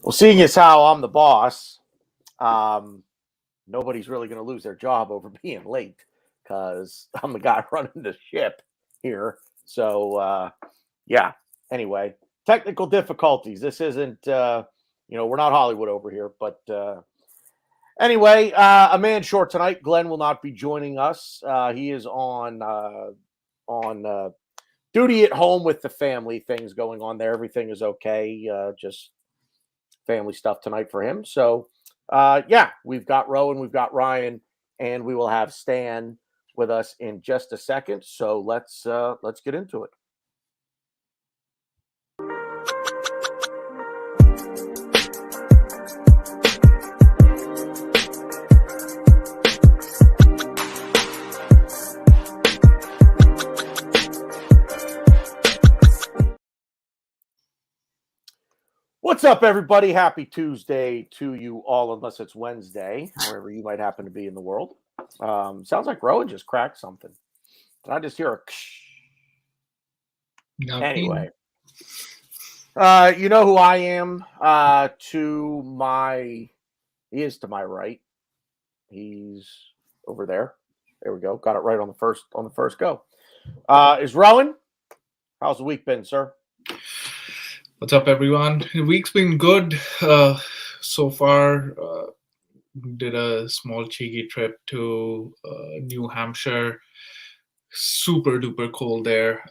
Well, seeing as how I'm the boss, nobody's really going to lose their job over being late because I'm the guy running the ship here. So, yeah. Anyway, technical difficulties. This isn't, we're not Hollywood over here. But anyway, a man short tonight. Glenn will not be joining us. He is on duty at home with the family. Things going on there. Everything is okay. Just family stuff tonight for him. So, we've got Rowan, we've got Ryan, and we will have Stan with us in just a second. So let's get into it. What's up, everybody? Happy Tuesday to you all, unless it's Wednesday, wherever you might happen to be in the world. Sounds like Rowan just cracked something. Did I just hear a Anyway, you know who I am. He is to my right. He's over there. There we go. Got it right on the first go. Is Rowan? How's the week been, sir? What's up, everyone? The week's been good so far. Did a small cheeky trip to New Hampshire. Super duper cold there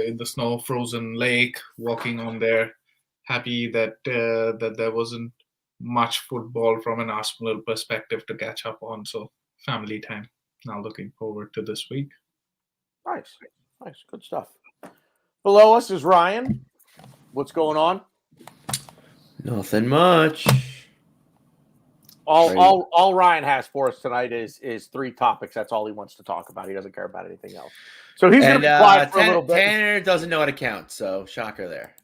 in the snow, frozen lake. Walking on there. Happy that there wasn't much football from an Arsenal perspective to catch up on. So family time. Now looking forward to this week. Nice, good stuff. Below us is Ryan. What's going on? Nothing much. All Ryan has for us tonight is three topics. That's all he wants to talk about. He doesn't care about anything else. So he's going to be quiet for a little bit. Tanner doesn't know how to count, so shocker there.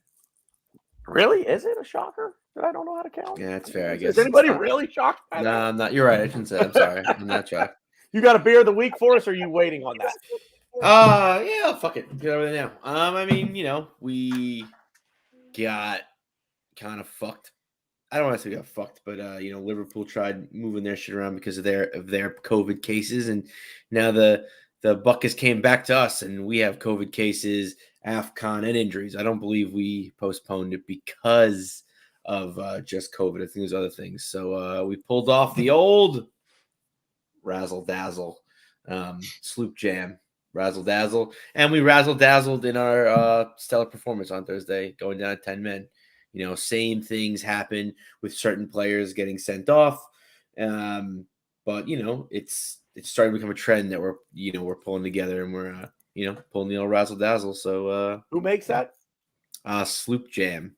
Really? Is it a shocker that I don't know how to count? Yeah, that's fair, I guess. Is anybody really shocked by that? No, I'm not. You're right. I shouldn't say. I'm sorry. I'm not shocked. You got a beer of the week for us, or are you waiting on that? Yeah, fuck it. Get over there now. I mean, we got kind of fucked. I don't want to say we got fucked, but Liverpool tried moving their shit around because of their COVID cases, and now the buckets came back to us, and we have COVID cases, AFCON, and injuries. I don't believe we postponed it because of just COVID. I think there's other things. So we pulled off the old razzle dazzle, sloop jam. Razzle dazzle, and we razzle dazzled in our stellar performance on Thursday, going down to 10 men. Same things happen with certain players getting sent off, but it's starting to become a trend that we're pulling together and we're pulling the old razzle dazzle. So who makes that? Sloop Jam.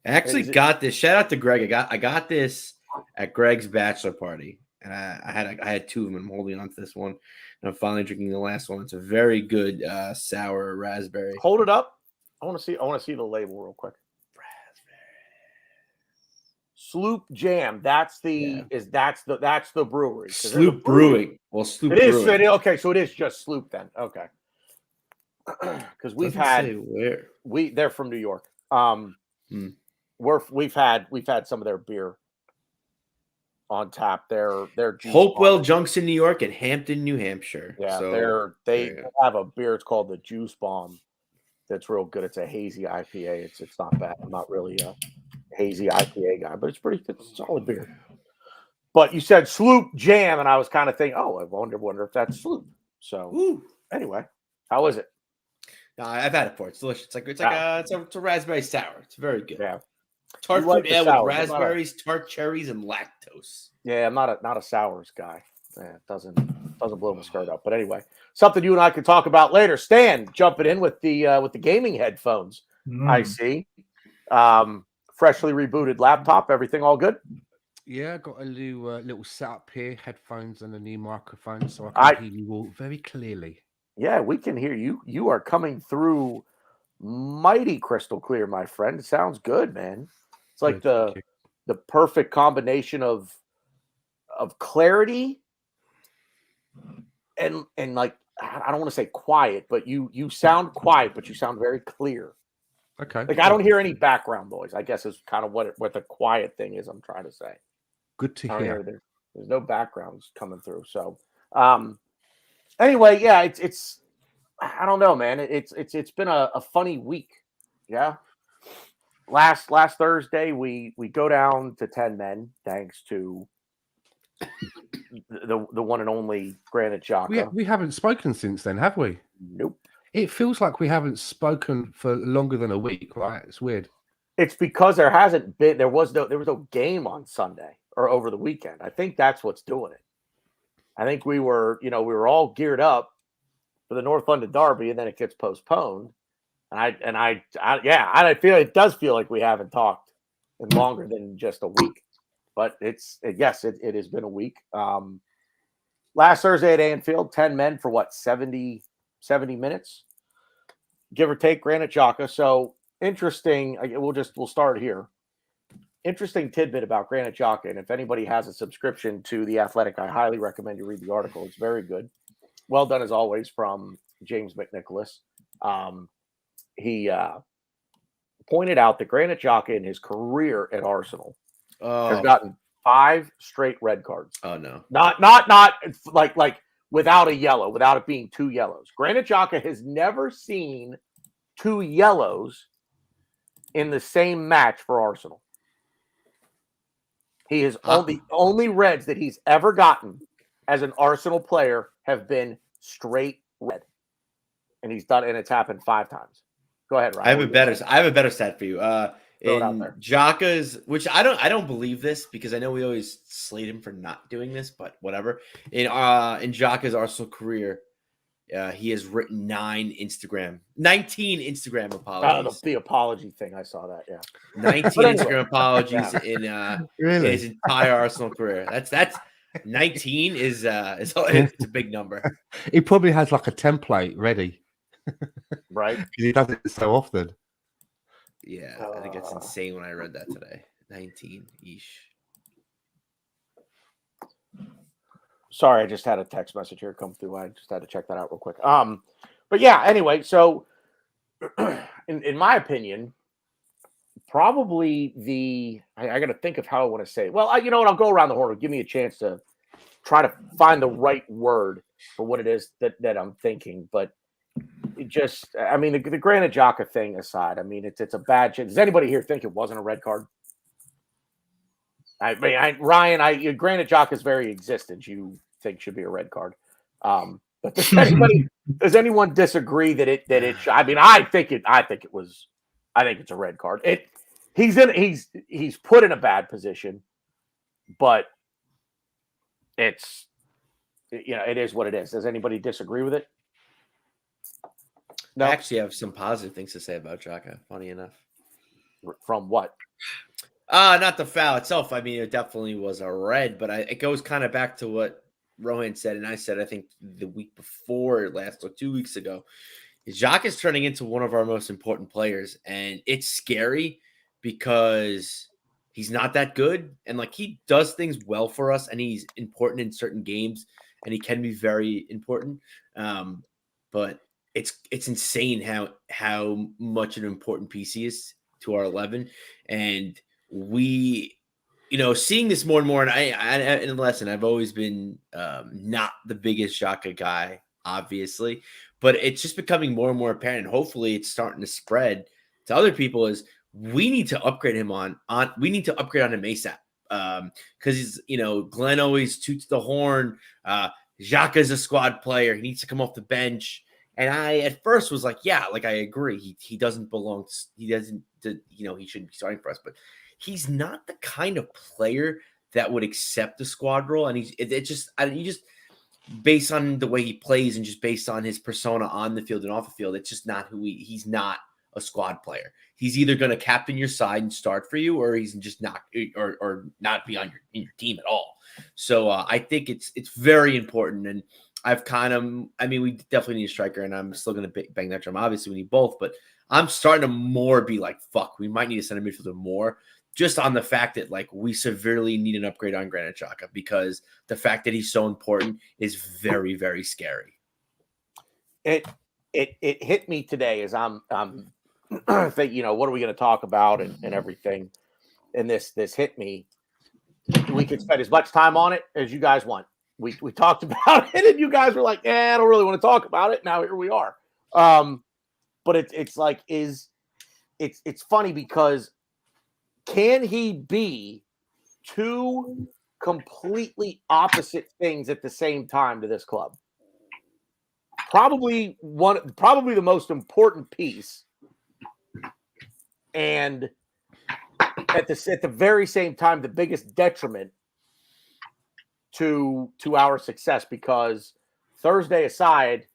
I actually got this. Shout out to Greg. I got this at Greg's bachelor party, and I had two of them. I'm holding on to this one. And I'm finally drinking the last one. It's a very good sour raspberry. Hold it up. I want to see the label real quick. Raspberry. Sloop Jam. That's the brewery. Sloop Brewing. Well, Sloop Brewing. Okay, so it is just Sloop then. Okay. Because they're from New York. We've had some of their beer on tap. Their Hopewell Junction, New York, and Hampton, New Hampshire. Yeah, so they have a beer. It's called the Juice Bomb. That's real good. It's a hazy IPA. It's not bad. I'm not really a hazy IPA guy, but it's a solid beer. But you said Sloop Jam, and I was kind of thinking, I wonder if that's Sloop. So anyway, how is it? I've had it before. It's delicious. It's a raspberry sour. It's very good. Yeah. Tart fruit ale with raspberries, tart cherries, and lactose. Yeah, I'm not a sours guy. Yeah, it doesn't blow my skirt up. But anyway, something you and I could talk about later. Stan jumping in with the gaming headphones. I see. Freshly rebooted laptop. Everything all good? Yeah, got a new little setup here, headphones and a new microphone, so I can hear you all very clearly. Yeah, we can hear you. You are coming through mighty crystal clear, my friend. It sounds good, man. It's like the the perfect combination of clarity and like, I don't want to say quiet, but you sound quiet, but you sound very clear. Okay. Like I don't hear any background noise, I guess is kind of what the quiet thing is I'm trying to say. Good to I don't hear. hear there's no backgrounds coming through. So anyway, yeah, it's I don't know, man. It's been a funny week. Yeah. Last Thursday we go down to 10 men thanks to the one and only Granit Xhaka. We haven't spoken since then, have we? Nope. It feels like we haven't spoken for longer than a week, right? It's weird. It's because there was no game on Sunday or over the weekend. I think that's what's doing it. I think we were all geared up for the North London Derby, and then it gets postponed. And I feel it does feel like we haven't talked in longer than just a week. But it has been a week. Last Thursday at Anfield, 10 men for what, 70 minutes, give or take. Granit Xhaka. So interesting. We'll start here. Interesting tidbit about Granit Xhaka, and if anybody has a subscription to The Athletic, I highly recommend you read the article. It's very good. Well done as always from James McNicholas. He pointed out that Granit Xhaka in his career at Arsenal has gotten 5 straight red cards. Oh no. Not like without a yellow, without it being 2 yellows. Granit Xhaka has never seen 2 yellows in the same match for Arsenal. He is the only reds that he's ever gotten as an Arsenal player have been straight red. And it's happened 5 times. Go ahead, Ryan. I have a better stat for you. Throw it out there. Xhaka's, which I don't believe this because I know we always slate him for not doing this, but whatever. In Xhaka's Arsenal career, he has written 19 Instagram apologies. The apology thing, I saw that. Yeah, 19 Instagram apologies in his entire Arsenal career. That's 19 is it's a big number. He probably has like a template ready, right? Because he does it so often. Yeah, I think it's insane when I read that today. 19 ish. Sorry, I just had a text message here come through. I just had to check that out real quick. But yeah, anyway, so in my opinion, probably I got to think of how I want to say it. Well, you know what? I'll go around the horn. Give me a chance to try to find the right word for what it is that I'm thinking. But it just, I mean, the Granit Xhaka thing aside, I mean, it's a bad shit. Does anybody here think it wasn't a red card? I mean, Ryan, Granit Xhaka's very existence you think should be a red card. But does anyone disagree that it I mean, I think it's a red card. He's put in a bad position, but it's, it is what it is. Does anybody disagree with it? No. I actually have some positive things to say about Xhaka, funny enough. From what? Not the foul itself. I mean, it definitely was a red, but it goes kind of back to what Rohan said, and I said, I think the week before last or 2 weeks ago, Xhaka is turning into one of our most important players, and it's scary because he's not that good, and like he does things well for us, and he's important in certain games, and he can be very important. But it's insane how much an important piece he is to our 11, and we, seeing this more and more, and and listen, I've always been not the biggest Xhaka guy, obviously, but it's just becoming more and more apparent, and hopefully it's starting to spread to other people, is we need to upgrade him we need to upgrade on him ASAP. Because he's, Glenn always toots the horn. Xhaka's a squad player. He needs to come off the bench. And I at first was like, yeah, like I agree. He doesn't belong. He shouldn't be starting for us. But he's not the kind of player that would accept the squad role. And you just based on the way he plays and just based on his persona on the field and off the field, it's just not he's not a squad player. He's either going to captain your side and start for you, or he's just not, or not be on your team at all. So I think it's very important. And we definitely need a striker, and I'm still going to bang that drum. Obviously, we need both, but I'm starting to more be like, fuck, we might need to send a midfielder more just on the fact that like we severely need an upgrade on Granit Xhaka, because the fact that he's so important is very, very scary. It hit me today as I'm thinking, what are we going to talk about and everything. And this hit me. We could spend as much time on it as you guys want. We talked about it, and you guys were like, I don't really want to talk about it. Now here we are. But it's like, it's funny because can he be two completely opposite things at the same time to this club? Probably the most important piece, and at the very same time, the biggest detriment to our success. Because Thursday aside,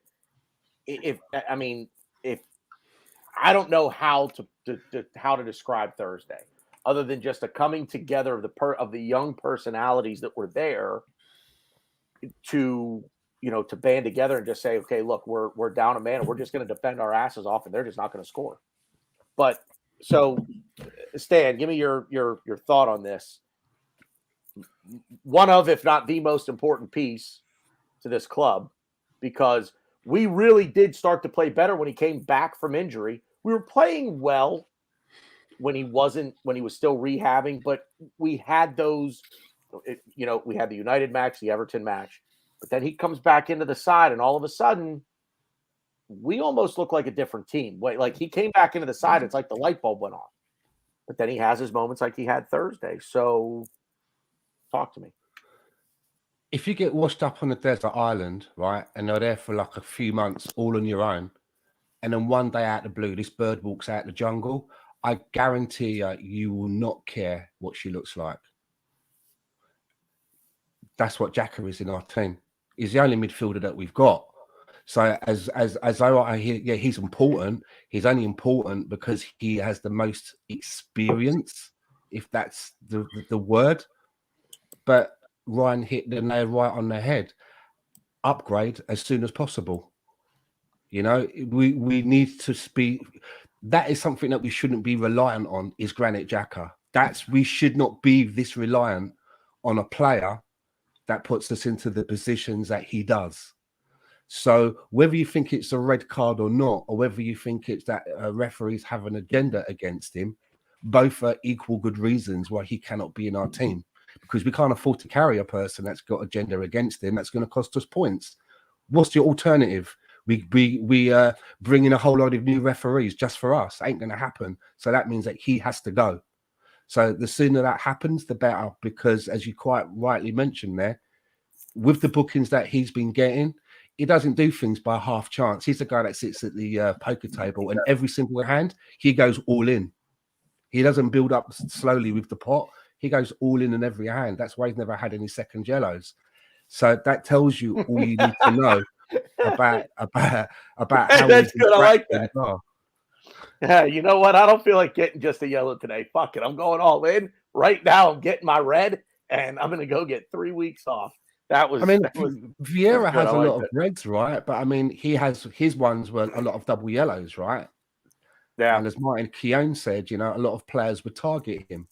if I don't know how to describe Thursday, other than just a coming together of the young personalities that were there to band together and just say, okay, look, we're down a man and we're just going to defend our asses off, and they're just not going to score. But so, Stan, give me your thought on this. One of, if not the most important piece to this club, because we really did start to play better when he came back from injury. We were playing well when he was still rehabbing, but we had those, we had the United match, the Everton match, but then he comes back into the side, and all of a sudden we almost look like a different team. Like he came back into the side, it's like the light bulb went on. But then he has his moments like he had Thursday. So talk to me. If you get washed up on a desert island, right, and you're there for like a few months all on your own, and then one day out of the blue, this bird walks out of the jungle, I guarantee you will not care what she looks like. That's what Xhaka is in our team. He's the only midfielder that we've got. So as I hear, yeah, he's important. He's only important because he has the most experience, if that's the word. But Ryan hit the nail right on the head. Upgrade as soon as possible. We need to speak. That is something that we shouldn't be reliant on, is Granit Xhaka. We should not be this reliant on a player that puts us into the positions that he does. So whether you think it's a red card or not, or whether you think it's that referees have an agenda against him, both are equal good reasons why he cannot be in our team, because we can't afford to carry a person that's got agenda against him that's going to cost us points. What's your alternative? We bring in a whole lot of new referees just for us. Ain't going to happen. So that means that he has to go. So the sooner that happens, the better, because as you quite rightly mentioned there, with the bookings that he's been getting, he doesn't do things by half chance. He's the guy that sits at the poker table, and every single hand, he goes all in. He doesn't build up slowly with the pot. He goes all in every hand. That's why he's never had any second yellows. So that tells you all you need to know about how that's good. I like that. Are. Yeah, you know what? I don't feel like getting just a yellow today. Fuck it. I'm going all in right now. I'm getting my red, and I'm going to go get 3 weeks off. Vieira has a lot of reds, right? But I mean, his ones were a lot of double yellows, right? Yeah. And as Martin Keown said, a lot of players would target him.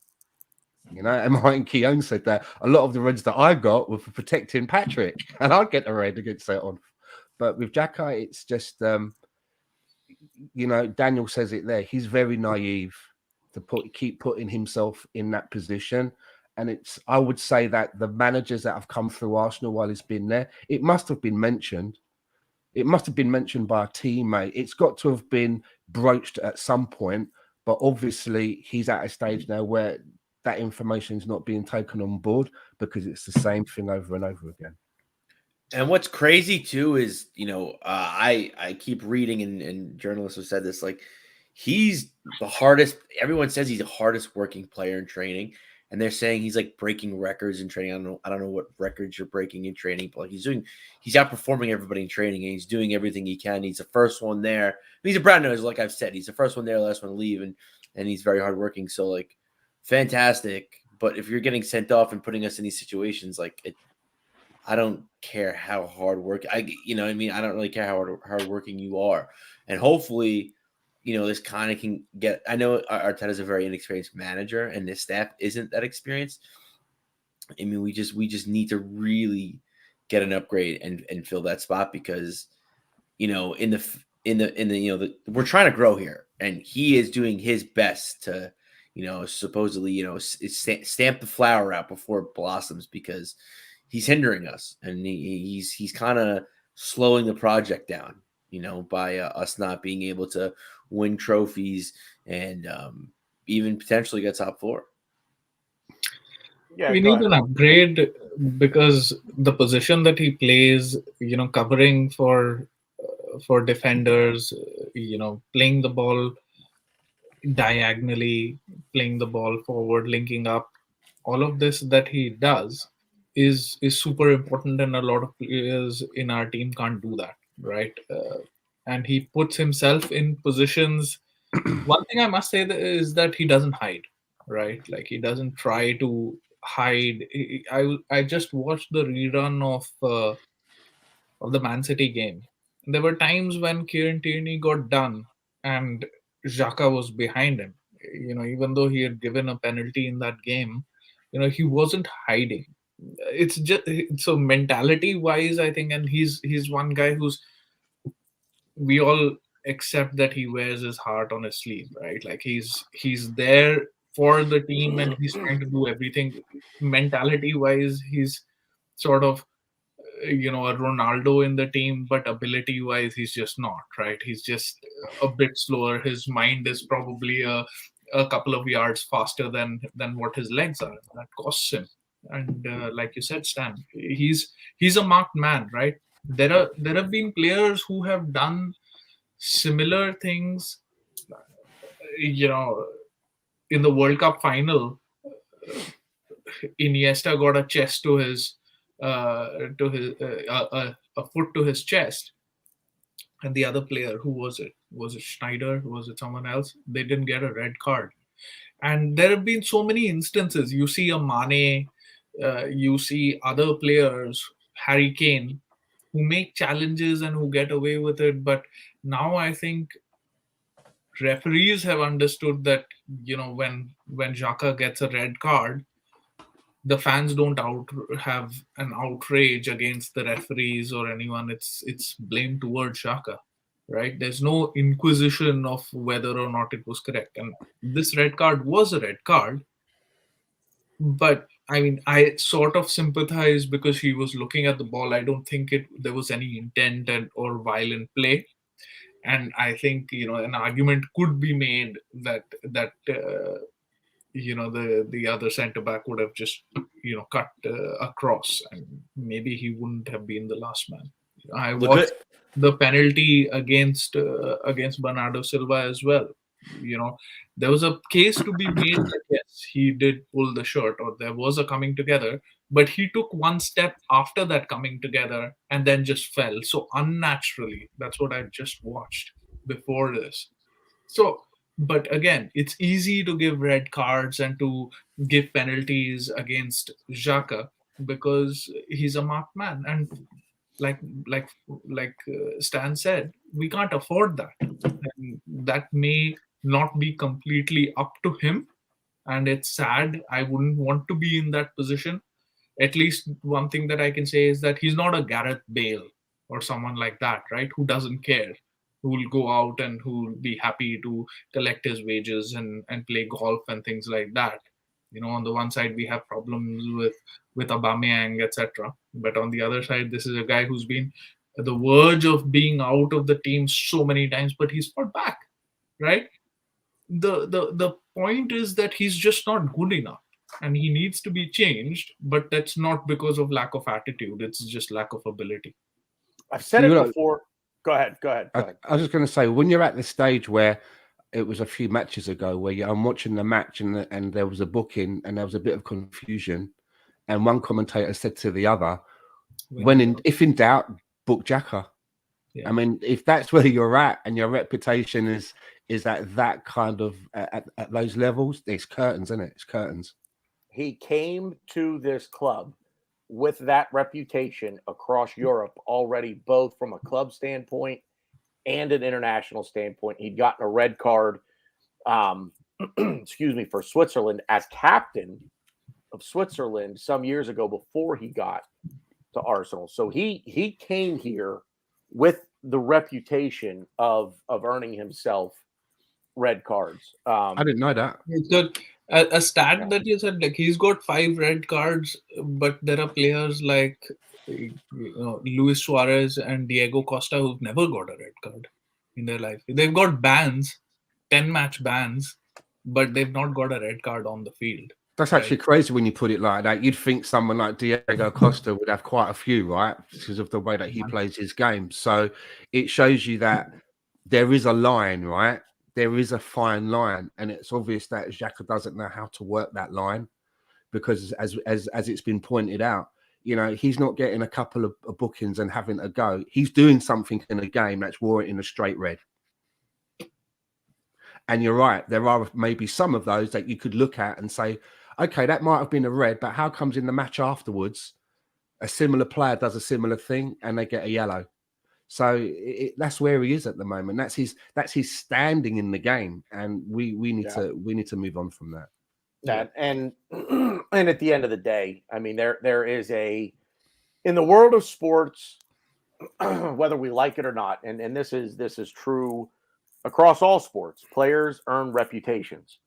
And Martin Keown said that a lot of the reds that I got were for protecting Patrick, and I'd get the red against that on. But with Xhaka, it's just, Daniel says it there. He's very naive to keep putting himself in that position. And I would say that the managers that have come through Arsenal while he's been there, it must have been mentioned. It must have been mentioned by a teammate. It's got to have been broached at some point. But obviously, he's at a stage now where that information is not being taken on board, because it's the same thing over and over again. And what's crazy too is, I keep reading, and journalists have said this, like, he's the hardest. Everyone says he's the hardest working player in training, and they're saying he's like breaking records in training. I don't know what records you're breaking in training, but like he's outperforming everybody in training, and he's doing everything he can. He's the first one there. He's a brown nose, like I've said. He's the first one there, last one to leave, and he's very hardworking. So like, fantastic. But if you're getting sent off and putting us in these situations, like I don't care how hard work I don't really care how hard working you are. And hopefully this kind of can get. I know Arteta's a very inexperienced manager, and this staff isn't that experienced. I mean, we just need to really get an upgrade and fill that spot because, in the we're trying to grow here, and he is doing his best to, supposedly, stamp the flower out before it blossoms because he's hindering us, and he's kind of slowing the project down, by us not being able to win trophies and even potentially get top four. Yeah, We go need ahead. an upgrade because the position that he plays, covering for defenders, playing the ball diagonally, playing the ball forward, linking up, all of this that he does is super important, and a lot of players in our team can't do that, right? And he puts himself in positions. One thing I must say is that he doesn't hide, right? Like he doesn't try to hide. I just watched the rerun of the Man City game. There were times when Kieran Tierney got done and Xhaka was behind him. Even though he had given a penalty in that game, he wasn't hiding. It's just so mentality wise, I think, and he's one guy who's, we all accept that he wears his heart on his sleeve, right? Like he's there for the team and he's trying to do everything. Mentality wise, he's sort of a Ronaldo in the team, but ability wise, he's just not, right? He's just a bit slower. His mind is probably a couple of yards faster than what his legs are. That costs him. And like you said, Stan, he's a marked man, right? There have been players who have done similar things, in the World Cup final. Iniesta got a chest to his a foot to his chest, and the other player, who was it? Was it Schneider? Was it someone else? They didn't get a red card. And there have been so many instances. You see a Mane, you see other players, Harry Kane, who make challenges and who get away with it. But now I think referees have understood that when Xhaka gets a red card, the fans don't have an outrage against the referees or anyone. It's blame towards Xhaka, right? There's no inquisition of whether or not it was correct. And this red card was a red card, but I mean, I sort of sympathize because he was looking at the ball. I don't think there was any intent or violent play. And I think an argument could be made that the other centre back would have just cut across, and maybe he wouldn't have been the last man. I watched the penalty against Bernardo Silva as well. There was a case to be made that yes, he did pull the shirt, or there was a coming together, but he took one step after that coming together and then just fell so unnaturally. That's what I just watched before this. So, but again, it's easy to give red cards and to give penalties against Xhaka because he's a marked man, and like Stan said, we can't afford that. And that may not be completely up to him, and it's sad. I wouldn't want to be in that position. At least one thing that I can say is that he's not a Gareth Bale or someone like that, right? Who doesn't care, who will go out and who will be happy to collect his wages and play golf and things like that. On the one side we have problems with Aubameyang, etc. But on the other side, this is a guy who's been at the verge of being out of the team so many times, but he's fought back, right? The point is that he's just not good enough and he needs to be changed, but that's not because of lack of attitude. It's just lack of ability. I've said it before. Go ahead. I was just going to say, when you're at the stage where it was a few matches ago where I'm watching the match and there was a booking and there was a bit of confusion, and one commentator said to the other, if in doubt, book Xhaka. Yeah. I mean, if that's where you're at and your reputation is at that kind of at those levels, it's curtains, isn't it? It's curtains. He came to this club with that reputation across Europe already, both from a club standpoint and an international standpoint. He'd gotten a red card, excuse me, for Switzerland as captain of Switzerland some years ago before he got to Arsenal. So he came here with the reputation of earning himself red cards. I didn't know that. So, a stat that you said, like he's got 5 red cards, but there are players like Luis Suarez and Diego Costa who've never got a red card in their life. They've got bans, 10-match bans, but they've not got a red card on the field. That's actually crazy when you put it like that. You'd think someone like Diego Costa would have quite a few, right? Because of the way that he plays his game. So it shows you that there is a line, right? There is a fine line, and it's obvious that Xhaka doesn't know how to work that line because, as it's been pointed out, he's not getting a couple of bookings and having a go. He's doing something in a game that's warranting a straight red. And you're right, there are maybe some of those that you could look at and say, okay, that might have been a red, but how comes in the match afterwards a similar player does a similar thing and they get a yellow? So that's where he is at the moment. That's his standing in the game, and we need to move on from that. Yeah, and at the end of the day, I mean, there is in the world of sports, whether we like it or not, and this is true across all sports. Players earn reputations,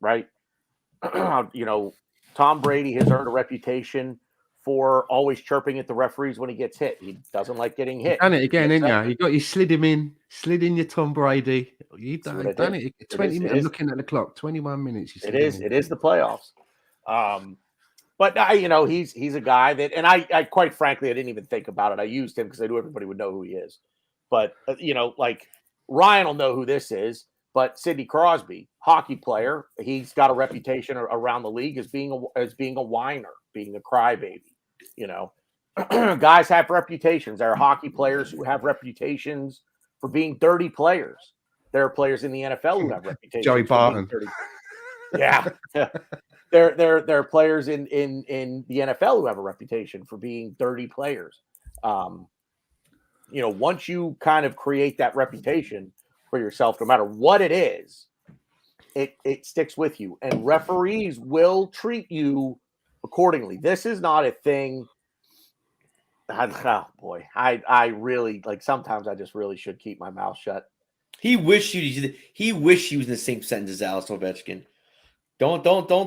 right? Tom Brady has earned a reputation for always chirping at the referees when he gets hit. He doesn't like getting hit. Done it again, didn't you? You slid in your Tom Brady. You done it. 20 minutes. I'm looking at the clock. 21 minutes. It is the playoffs. But he's a guy that, and I quite frankly, I didn't even think about it. I used him because I knew everybody would know who he is. But like Ryan will know who this is. But Sidney Crosby, hockey player, he's got a reputation around the league as being a whiner, being a crybaby. Guys have reputations. There are hockey players who have reputations for being dirty players. There are players in the NFL who have reputations. Joey Barton. Yeah. There are players in the NFL who have a reputation for being dirty players. Once you kind of create that reputation for yourself, no matter what it is, it sticks with you, and referees will treat you accordingly. This is not a thing. Oh boy, I really sometimes I just really should keep my mouth shut. He wished he was in the same sentence as Alex Ovechkin. Don't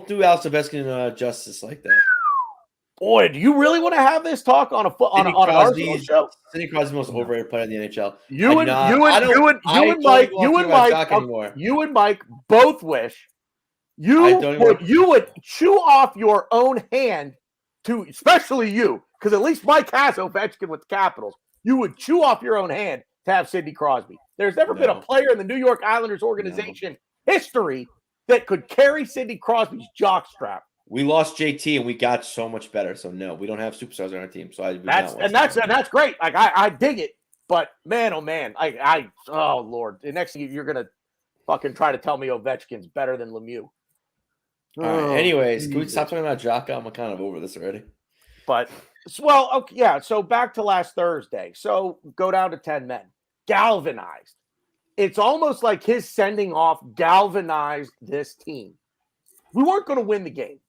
do Alex Ovechkin justice like that. Boy, do you really want to have this talk on an Arsenal show? Sidney Crosby's the most overrated player in the NHL. You and Mike both wish you would chew off your own hand to, especially you, because at least Mike has Ovechkin with the Capitals. You would chew off your own hand to have Sidney Crosby. There's never been a player in the New York Islanders organization history that could carry Sidney Crosby's jockstrap. We lost JT and we got so much better. So no, we don't have superstars on our team. So that's great. Like I dig it, but man, oh man, oh Lord, the next thing you're gonna fucking try to tell me Ovechkin's better than Lemieux. All right, anyways, can we stop talking about Xhaka? I'm kind of over this already. But okay, yeah. So back to last Thursday. So go down to 10 men, galvanized. It's almost like his sending off galvanized this team. We weren't going to win the game.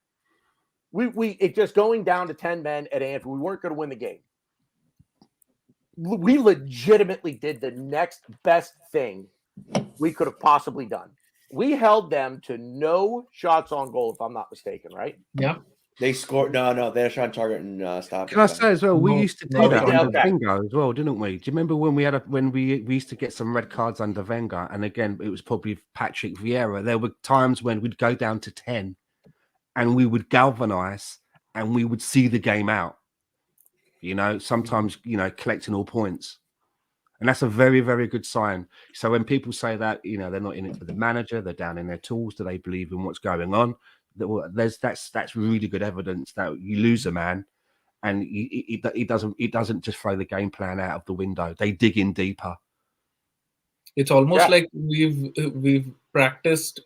It just going down to 10 men at Anfield. We weren't going to win the game. We legitimately did the next best thing we could have possibly done. We held them to no shots on goal, if I'm not mistaken, right? Yeah. They scored. No, they're trying to target and stop. Can I say as well? We used to do that under Wenger as well, didn't we? Do you remember when we used to get some red cards under Wenger? And again, it was probably Patrick Vieira. There were times when we'd go down to 10, and we would galvanize, and we would see the game out. Sometimes collecting all points, and that's a very, very good sign. So when people say that they're not in it for the manager, they're down in their tools. Do they believe in what's going on? That's really good evidence that you lose a man, and he doesn't just throw the game plan out of the window. They dig in deeper. It's almost like we've practiced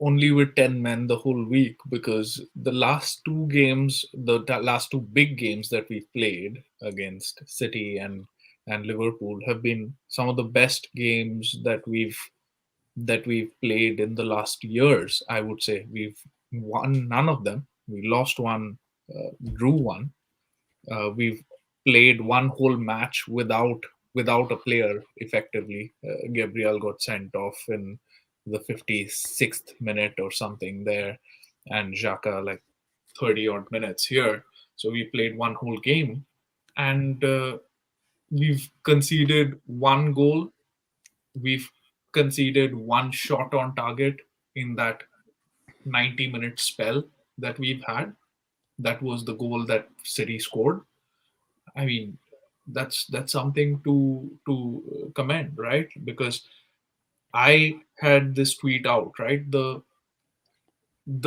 only with 10 men the whole week, because the last two games, the last two big games that we played against City and and Liverpool have been some of the best games that we've played in the last years. I would say we've won none of them. We lost one, drew one. We've played one whole match without a player effectively. Gabriel got sent off in the 56th minute or something there, and Xhaka like 30 odd minutes here. So we played one whole game, and we've conceded one goal. We've conceded one shot on target in that 90-minute spell that we've had. That was the goal that City scored. I mean, that's something to commend, right? Because I had this tweet out, right? The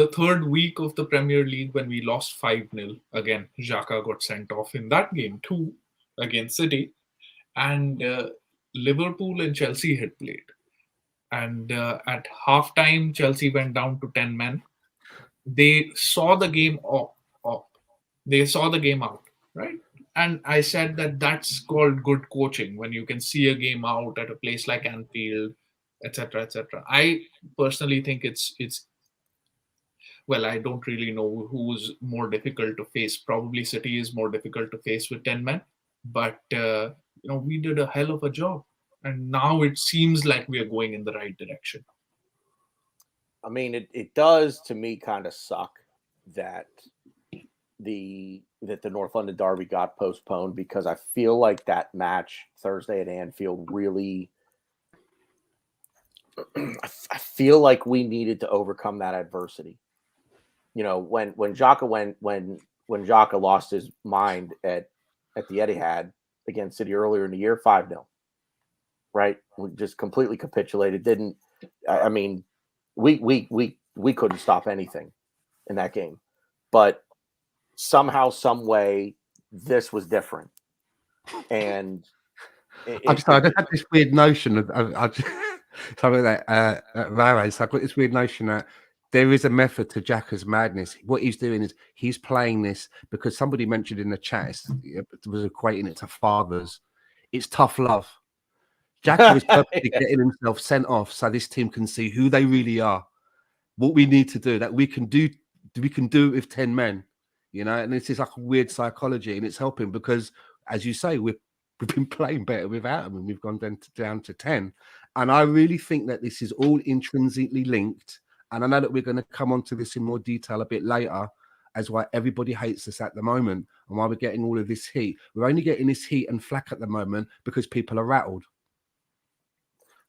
third week of the Premier League when we lost 5-0, again, Xhaka got sent off in that game too against City, and Liverpool and Chelsea had played. And at halftime, Chelsea went down to 10 men. They saw the game off. They saw the game out, right? And I said that that's called good coaching when you can see a game out at a place like Anfield, etc., etc. I personally think it's well, I don't really know who's more difficult to face. Probably City is more difficult to face with 10 men, but we did a hell of a job, and now it seems like we are going in the right direction. I mean, it does to me kind of suck that the North London Derby got postponed, because I feel like that match Thursday at Anfield really, I feel like we needed to overcome that adversity. You know, when Xhaka when Xhaka lost his mind at the Etihad against City earlier in the year, 5-0, right? We just completely capitulated. Didn't, I mean, we couldn't stop anything in that game, but somehow, some way, this was different. And I just had this weird notion of something that I've got this weird notion that there is a method to Xhaka's madness. What he's doing is he's playing this because somebody mentioned in the chat, was equating it to fathers. It's tough love. Xhaka is perfectly getting himself sent off so this team can see who they really are, what we need to do, that we can do it with 10 men, and this is like a weird psychology, and it's helping because, as you say, we've been playing better without them, and we've gone down to 10. And I really think that this is all intrinsically linked. And I know that we're going to come on to this in more detail a bit later, as why everybody hates us at the moment and why we're getting all of this heat. We're only getting this heat and flack at the moment because people are rattled.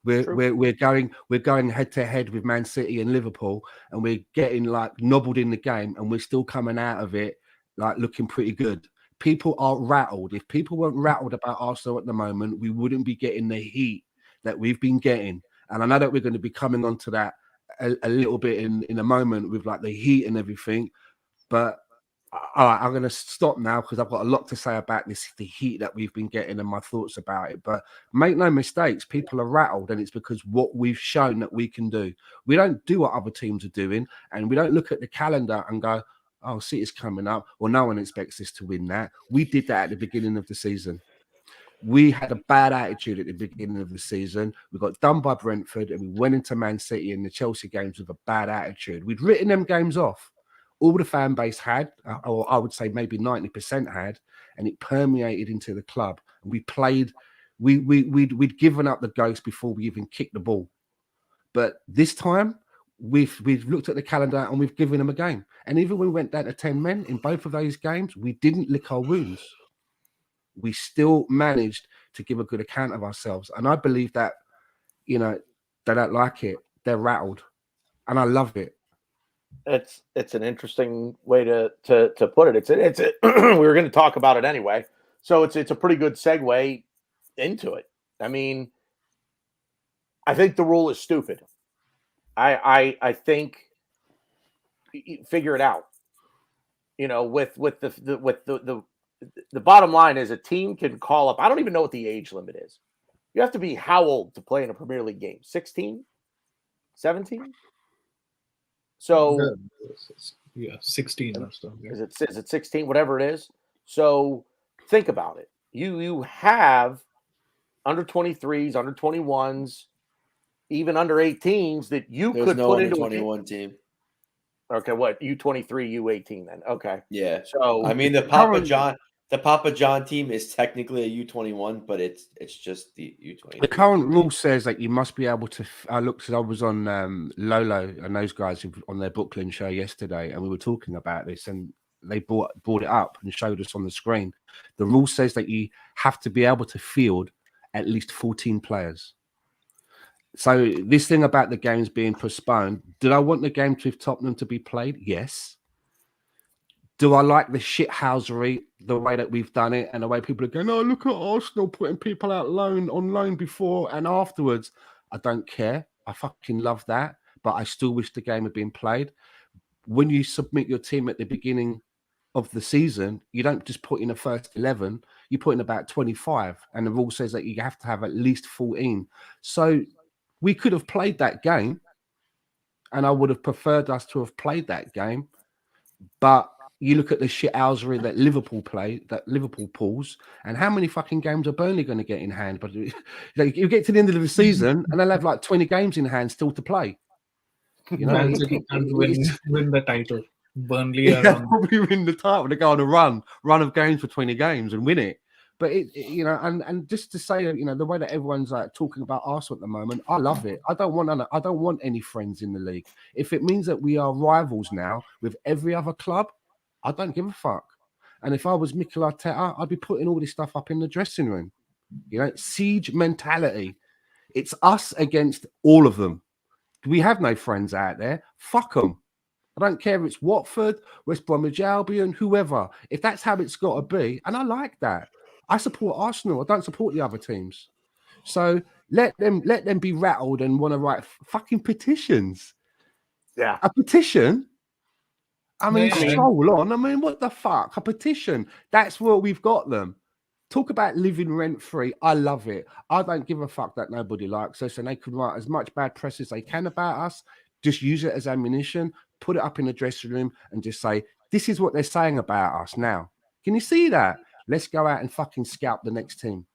We're going head to head with Man City and Liverpool, and we're getting like nobbled in the game, and we're still coming out of it like looking pretty good. People are rattled. If people weren't rattled about Arsenal at the moment, we wouldn't be getting the heat that we've been getting. And I know that we're going to be coming on to that a little bit in a moment with like the heat and everything. But all right, I'm going to stop now because I've got a lot to say about the heat that we've been getting and my thoughts about it. But make no mistakes, people are rattled, and it's because what we've shown that we can do. We don't do what other teams are doing, and we don't look at the calendar and go, oh, City's coming up, or no one expects us to win that. We did that at the beginning of the season. We had a bad attitude at the beginning of the season. We got done by Brentford, and we went into Man City and the Chelsea games with a bad attitude. We'd written them games off. All the fan base had, or I would say maybe 90% had, and it permeated into the club. And we played, we'd given up the ghost before we even kicked the ball. But this time, we've looked at the calendar and we've given them a game. And even when we went down to 10 men in both of those games, we didn't lick our wounds. We still managed to give a good account of ourselves. And I believe that, they don't like it. They're rattled. And I love it. It's an interesting way to put it. It's we were going to talk about it anyway. So it's a pretty good segue into it. I mean, I think the rule is stupid. I think figure it out. With the bottom line is a team can call up. I don't even know what the age limit is. You have to be how old to play in a Premier League game? 16? 17? So 16 or so. Yeah. Is it 16? Whatever it is. So think about it. You have under 23s, under 21s, even under 18s that you There's could no put under into a 21 team. Okay, what U23, U18 then? Okay, Yeah. so I mean, the Papa John team is technically a U21, but it's just the U23. The current rule says that you must be able to. I looked. I was on Lolo and those guys on their Brooklyn show yesterday, and we were talking about this, and they brought it up and showed us on the screen. The rule says that you have to be able to field at least 14 players. So this thing about the games being postponed, did I want the game with Tottenham to be played? Yes. Do I like the shithousery, the way that we've done it, and the way people are going, oh, look at Arsenal putting people out on loan before and afterwards? I don't care. I fucking love that. But I still wish the game had been played. When you submit your team at the beginning of the season, you don't just put in a first 11, you put in about 25. And the rule says that you have to have at least 14. So we could have played that game, and I would have preferred us to have played that game. But you look at the shithousery that Liverpool play, that Liverpool pulls, and how many fucking games are Burnley going to get in hand? But like, you get to the end of the season and they'll have like 20 games in hand still to play. You know, Man City can't win the title. Burnley are on. Probably win the title. They go on a run of games for 20 games and win it. But you know, and just to say, you know, the way that everyone's like talking about Arsenal at the moment, I love it. I don't want any friends in the league. If it means that we are rivals now with every other club, I don't give a fuck. And if I was Mikel Arteta, I'd be putting all this stuff up in the dressing room. You know, siege mentality. It's us against all of them. We have no friends out there. Fuck them. I don't care if it's Watford, West Bromwich Albion, whoever. If that's how it's got to be, and I like that. I support Arsenal. I don't support the other teams. So let them be rattled and want to write fucking petitions. Yeah. A petition? I mean, Yeah. stroll on. I mean, what the fuck? A petition. That's where we've got them. Talk about living rent-free. I love it. I don't give a fuck that nobody likes us, and they can write as much bad press as they can about us. Just use it as ammunition, put it up in the dressing room, and just say, this is what they're saying about us now. Can you see that? Let's go out and fucking scalp the next team.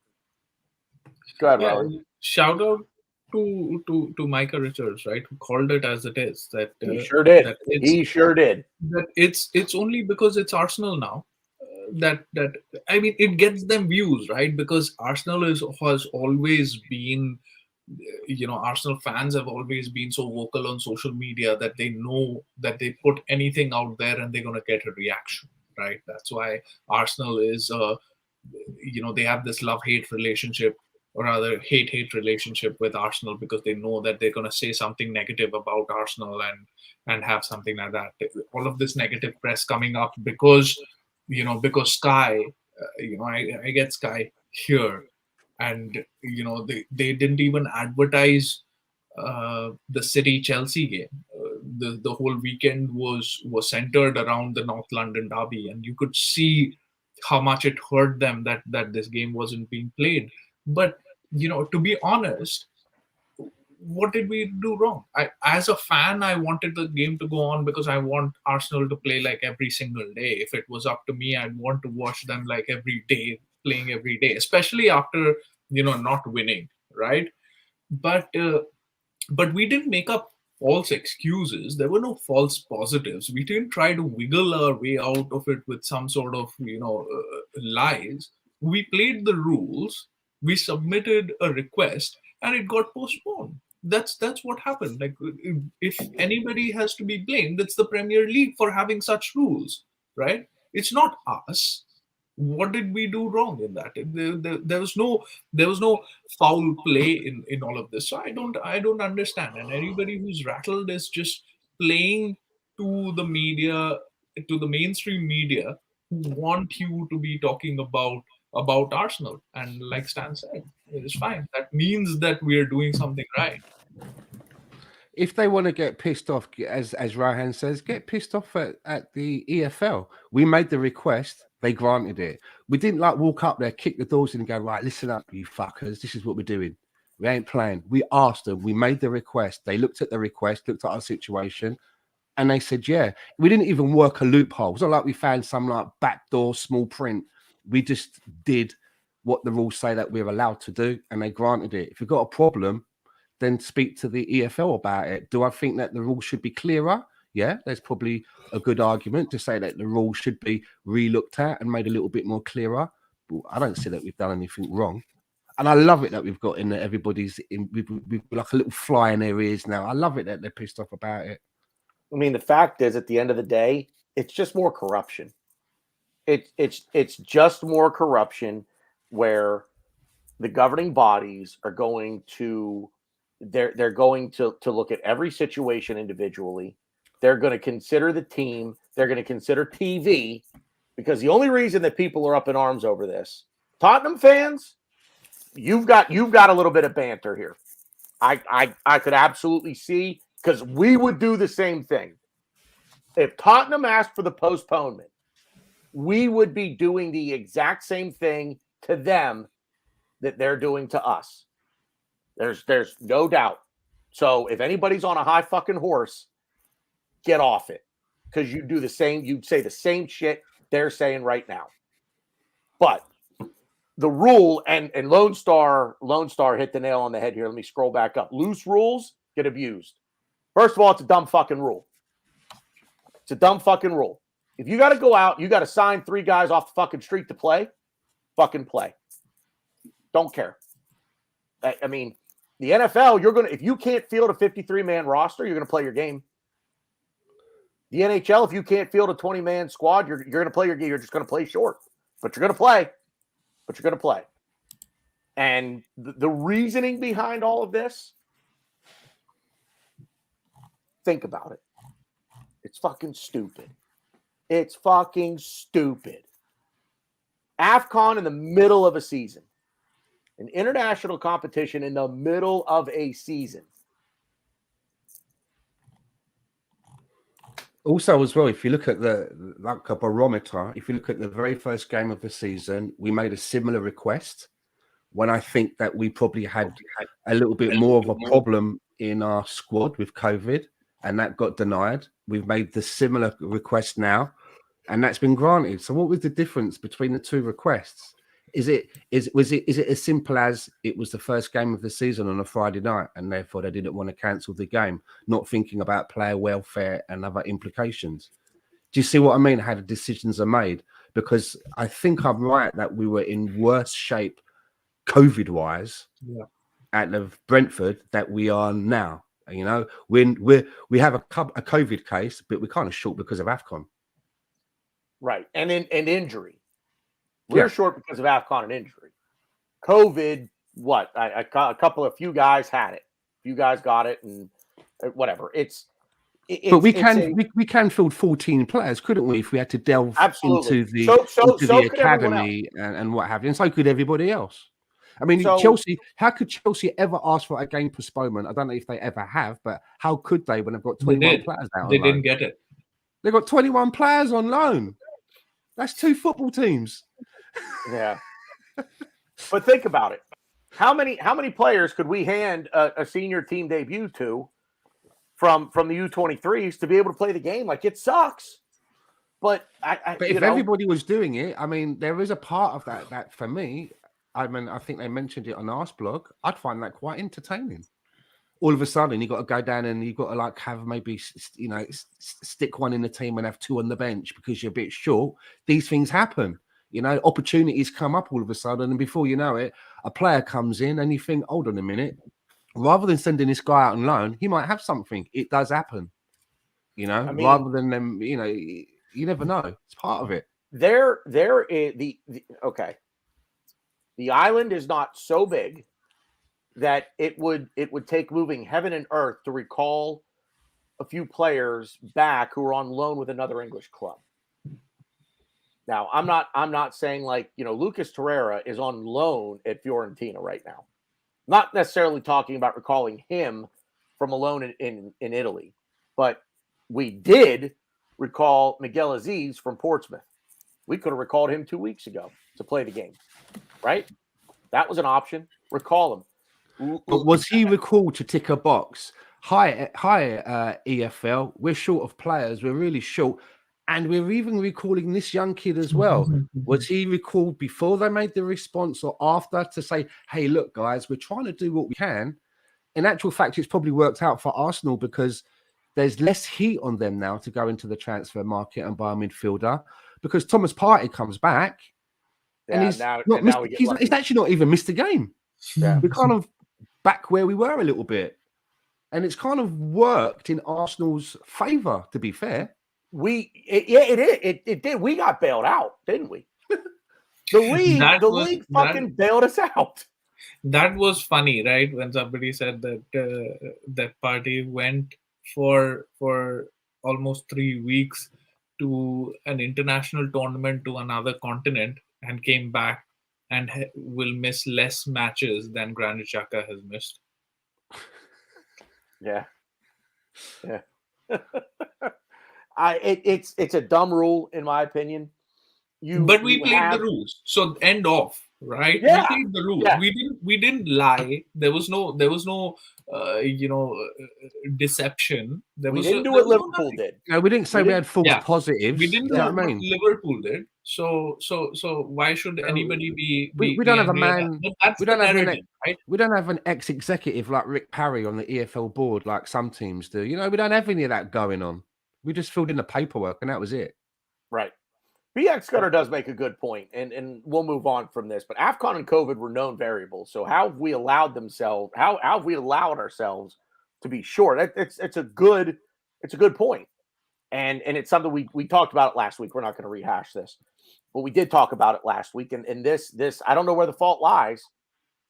Go ahead, Yeah, Robert. shout out to Micah Richards, right, who called it as it is. That He sure did. That it's, He sure did. That it's only because it's Arsenal now that I mean it gets them views, right? Because Arsenal has always been, you know, Arsenal fans have always been so vocal on social media that they know that they put anything out there and they're gonna get a reaction, right? That's why Arsenal is, you know, they have this love-hate relationship, or rather hate-hate relationship with Arsenal, because they know that they're going to say something negative about Arsenal and have something like that. All of this negative press coming up because, you know, because Sky, you know, I get Sky here, and, you know, they didn't even advertise the City Chelsea game. The whole weekend was centered around the North London derby, and you could see how much it hurt them that this game wasn't being played. But, you know, to be honest, what did we do wrong? As a fan, I wanted the game to go on because I want Arsenal to play like every single day. If it was up to me, I'd want to watch them like every day, playing every day, especially after, you know, not winning, right? But we didn't make up false excuses. There were no false positives. We didn't try to wiggle our way out of it with some sort of, you know, lies. We played the rules. We submitted a request, and it got postponed. That's what happened. Like, if anybody has to be blamed, it's the Premier League for having such rules, right? It's not us. What did we do wrong in that? There was no foul play in all of this. So I don't understand. And anybody who's rattled is just playing to the media, to the mainstream media, who want you to be talking about Arsenal. And like Stan said, it's fine. That means that we're doing something right. If they want to get pissed off, as Rohan says, get pissed off at the EFL. We made the request, they granted it. We didn't like walk up there, kick the doors in and go, right, listen up, you fuckers, this is what we're doing. We ain't playing. We asked them, we made the request. They looked at the request, looked at our situation, and they said, yeah. We didn't even work a loophole. It's not like we found some like backdoor small print. We just did what the rules say that we're allowed to do, and they granted it. If you've got a problem, then speak to the EFL about it. Do I think that the rules should be clearer? Yeah, there's probably a good argument to say that the rules should be re-looked at and made a little bit more clearer. But I don't see that we've done anything wrong. And I love it that we've got in that everybody's in we've like a little fly in their ears now. I love it that they're pissed off about it. I mean, the fact is, at the end of the day, it's just more corruption. It's just more corruption where the governing bodies are going to they're going to look at every situation individually. They're going to consider the team. They're going to consider TV, because the only reason that people are up in arms over this, Tottenham fans, you've got a little bit of banter here. I could absolutely see, because we would do the same thing. If Tottenham asked for the postponement, we would be doing the exact same thing to them that they're doing to us. There's no doubt. So if anybody's on a high fucking horse, get off it, because you do the same. You'd say the same shit they're saying right now. But the rule, and Lone Star hit the nail on the head here. Let me scroll back up. Loose rules get abused. First of all, it's a dumb fucking rule. It's a dumb fucking rule. If you got to go out, you got to sign 3 guys off the fucking street to play, fucking play. Don't care. I mean, the NFL, if you can't field a 53-man roster, you're going to play your game. The NHL, if you can't field a 20-man squad, you're going to play your game. You're just going to play short, but you're going to play. But you're going to play. And the reasoning behind all of this, think about it. It's fucking stupid. It's fucking stupid. AFCON in the middle of a season. An international competition in the middle of a season. Also, as well, if you look at like a barometer, if you look at the very first game of the season, we made a similar request when I think that we probably had a little bit more of a problem in our squad with COVID, and that got denied. We've made the similar request now, and that's been granted. So what was the difference between the 2 requests? Is it as simple as it was the first game of the season on a Friday night, and therefore they didn't want to cancel the game, not thinking about player welfare and other implications? Do you see what I mean? How the decisions are made? Because I think I'm right that we were in worse shape COVID-wise at the Brentford that we are now. You know, when we have a COVID case, but we're kind of short because of AFCON. Right. And injury. We're short because of AFCON and injury. COVID, what? A few guys had it. A few guys got it, and whatever. But we can field 14 players, couldn't we? If we had to delve into the academy and what have you, and so could everybody else. I mean, Chelsea. How could Chelsea ever ask for a game postponement? I don't know if they ever have, but how could they when they've got 21 players out? They didn't get it. They've got 21 players on loan. That's 2 football teams. Yeah. But think about it. How many players could we hand a senior team debut to from the U23s to be able to play the game? Like, it sucks. But if everybody was doing it, I mean, there is a part of that for me. I mean, I think they mentioned it on Arse blog. I'd find that quite entertaining. All of a sudden, you got to go down and you've got to like have maybe, stick one in the team and have 2 on the bench because you're a bit short. These things happen. Opportunities come up all of a sudden, and before you know it, a player comes in and you think, hold on a minute, rather than sending this guy out on loan, he might have something. It does happen, rather than them, you never know. It's part of it. There is okay. The island is not so big that it would take moving heaven and earth to recall a few players back who are on loan with another English club. Now, I'm not saying like, Lucas Torreira is on loan at Fiorentina right now. Not necessarily talking about recalling him from a loan in Italy, but we did recall Miguel Aziz from Portsmouth. We could have recalled him 2 weeks ago to play the game, right? That was an option. Recall him. But was he recalled to tick a box? Hi, EFL. We're short of players. We're really short. And we're even recalling this young kid as well. Was he recalled before they made the response or after to say, hey, look, guys, we're trying to do what we can? In actual fact, it's probably worked out for Arsenal because there's less heat on them now to go into the transfer market and buy a midfielder because Thomas Partey comes back and Yeah, he's now we get he's lucky. actually not even missed a game. Yeah. We're kind of back where we were a little bit. And it's kind of worked in Arsenal's favour, to be fair. It did. We got bailed out, didn't we? The league fucking bailed us out. That was funny, right? When somebody said that that party went for almost 3 weeks to an international tournament to another continent and came back and will miss less matches than Granit Xhaka has missed. Yeah. It's a dumb rule in my opinion. But we played the rules, so end off, right? Yeah. We played the rules. Yeah. We didn't lie. There was no deception. We didn't do what Liverpool did. No, we didn't say we had false positives. We didn't do what what Liverpool did. So why should anybody be? We don't have a man. We don't have right? We don't have an ex-executive like Rick Parry on the EFL board like some teams do. You know, we don't have any of that going on. We just filled in the paperwork and that was it. Right. BX Gunner does make a good point, and we'll move on from this. But AFCON and COVID were known variables. So how have we allowed ourselves to be short? It's a good point. And it's something we talked about it last week. We're not going to rehash this. But we did talk about it last week. And this I don't know where the fault lies.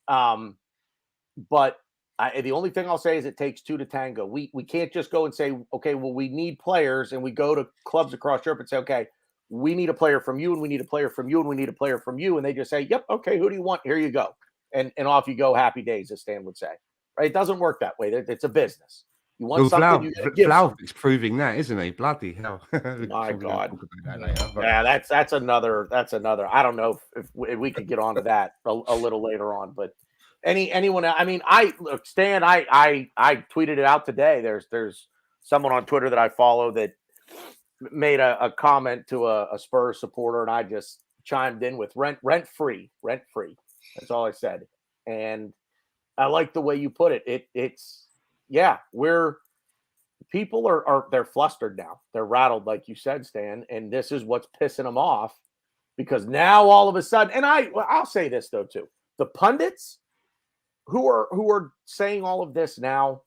But the only thing I'll say is it takes two to tango. We can't just go and say, okay, well, we need players, and we go to clubs across Europe and say, okay, we need a player from you, and we need a player from you, and we need a player from you. And they just say, yep, okay, who do you want? Here you go. And off you go, happy days, as Stan would say. Right? It doesn't work that way. It's a business. You want something, you give Vlahovic's proving that, isn't he? Bloody hell. My God. Yeah, that's another. I don't know if we could get onto that a little later on, but anyone, I mean, look, Stan, I tweeted it out today. There's someone on Twitter that I follow that made a comment to a Spurs supporter, and I just chimed in with rent free. That's all I said. And I like the way you put it. People are they're flustered now. They're rattled, like you said, Stan, and this is what's pissing them off because now all of a sudden, and I'll say this though too, the pundits who are saying all of this now,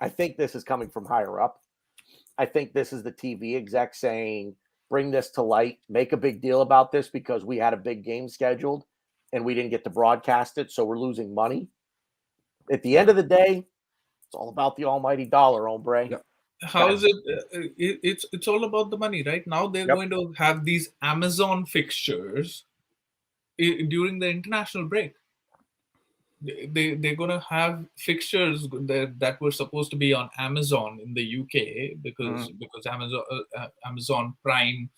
I think this is coming from higher up. I think this is the TV exec saying, bring this to light, make a big deal about this because we had a big game scheduled and we didn't get to broadcast it, so we're losing money. At the end of the day, it's all about the almighty dollar, hombre. Yep. How is it? It's all about the money, right? Now they're going to have these Amazon fixtures during the international break. They're going to have fixtures that were supposed to be on Amazon in the UK because Amazon Prime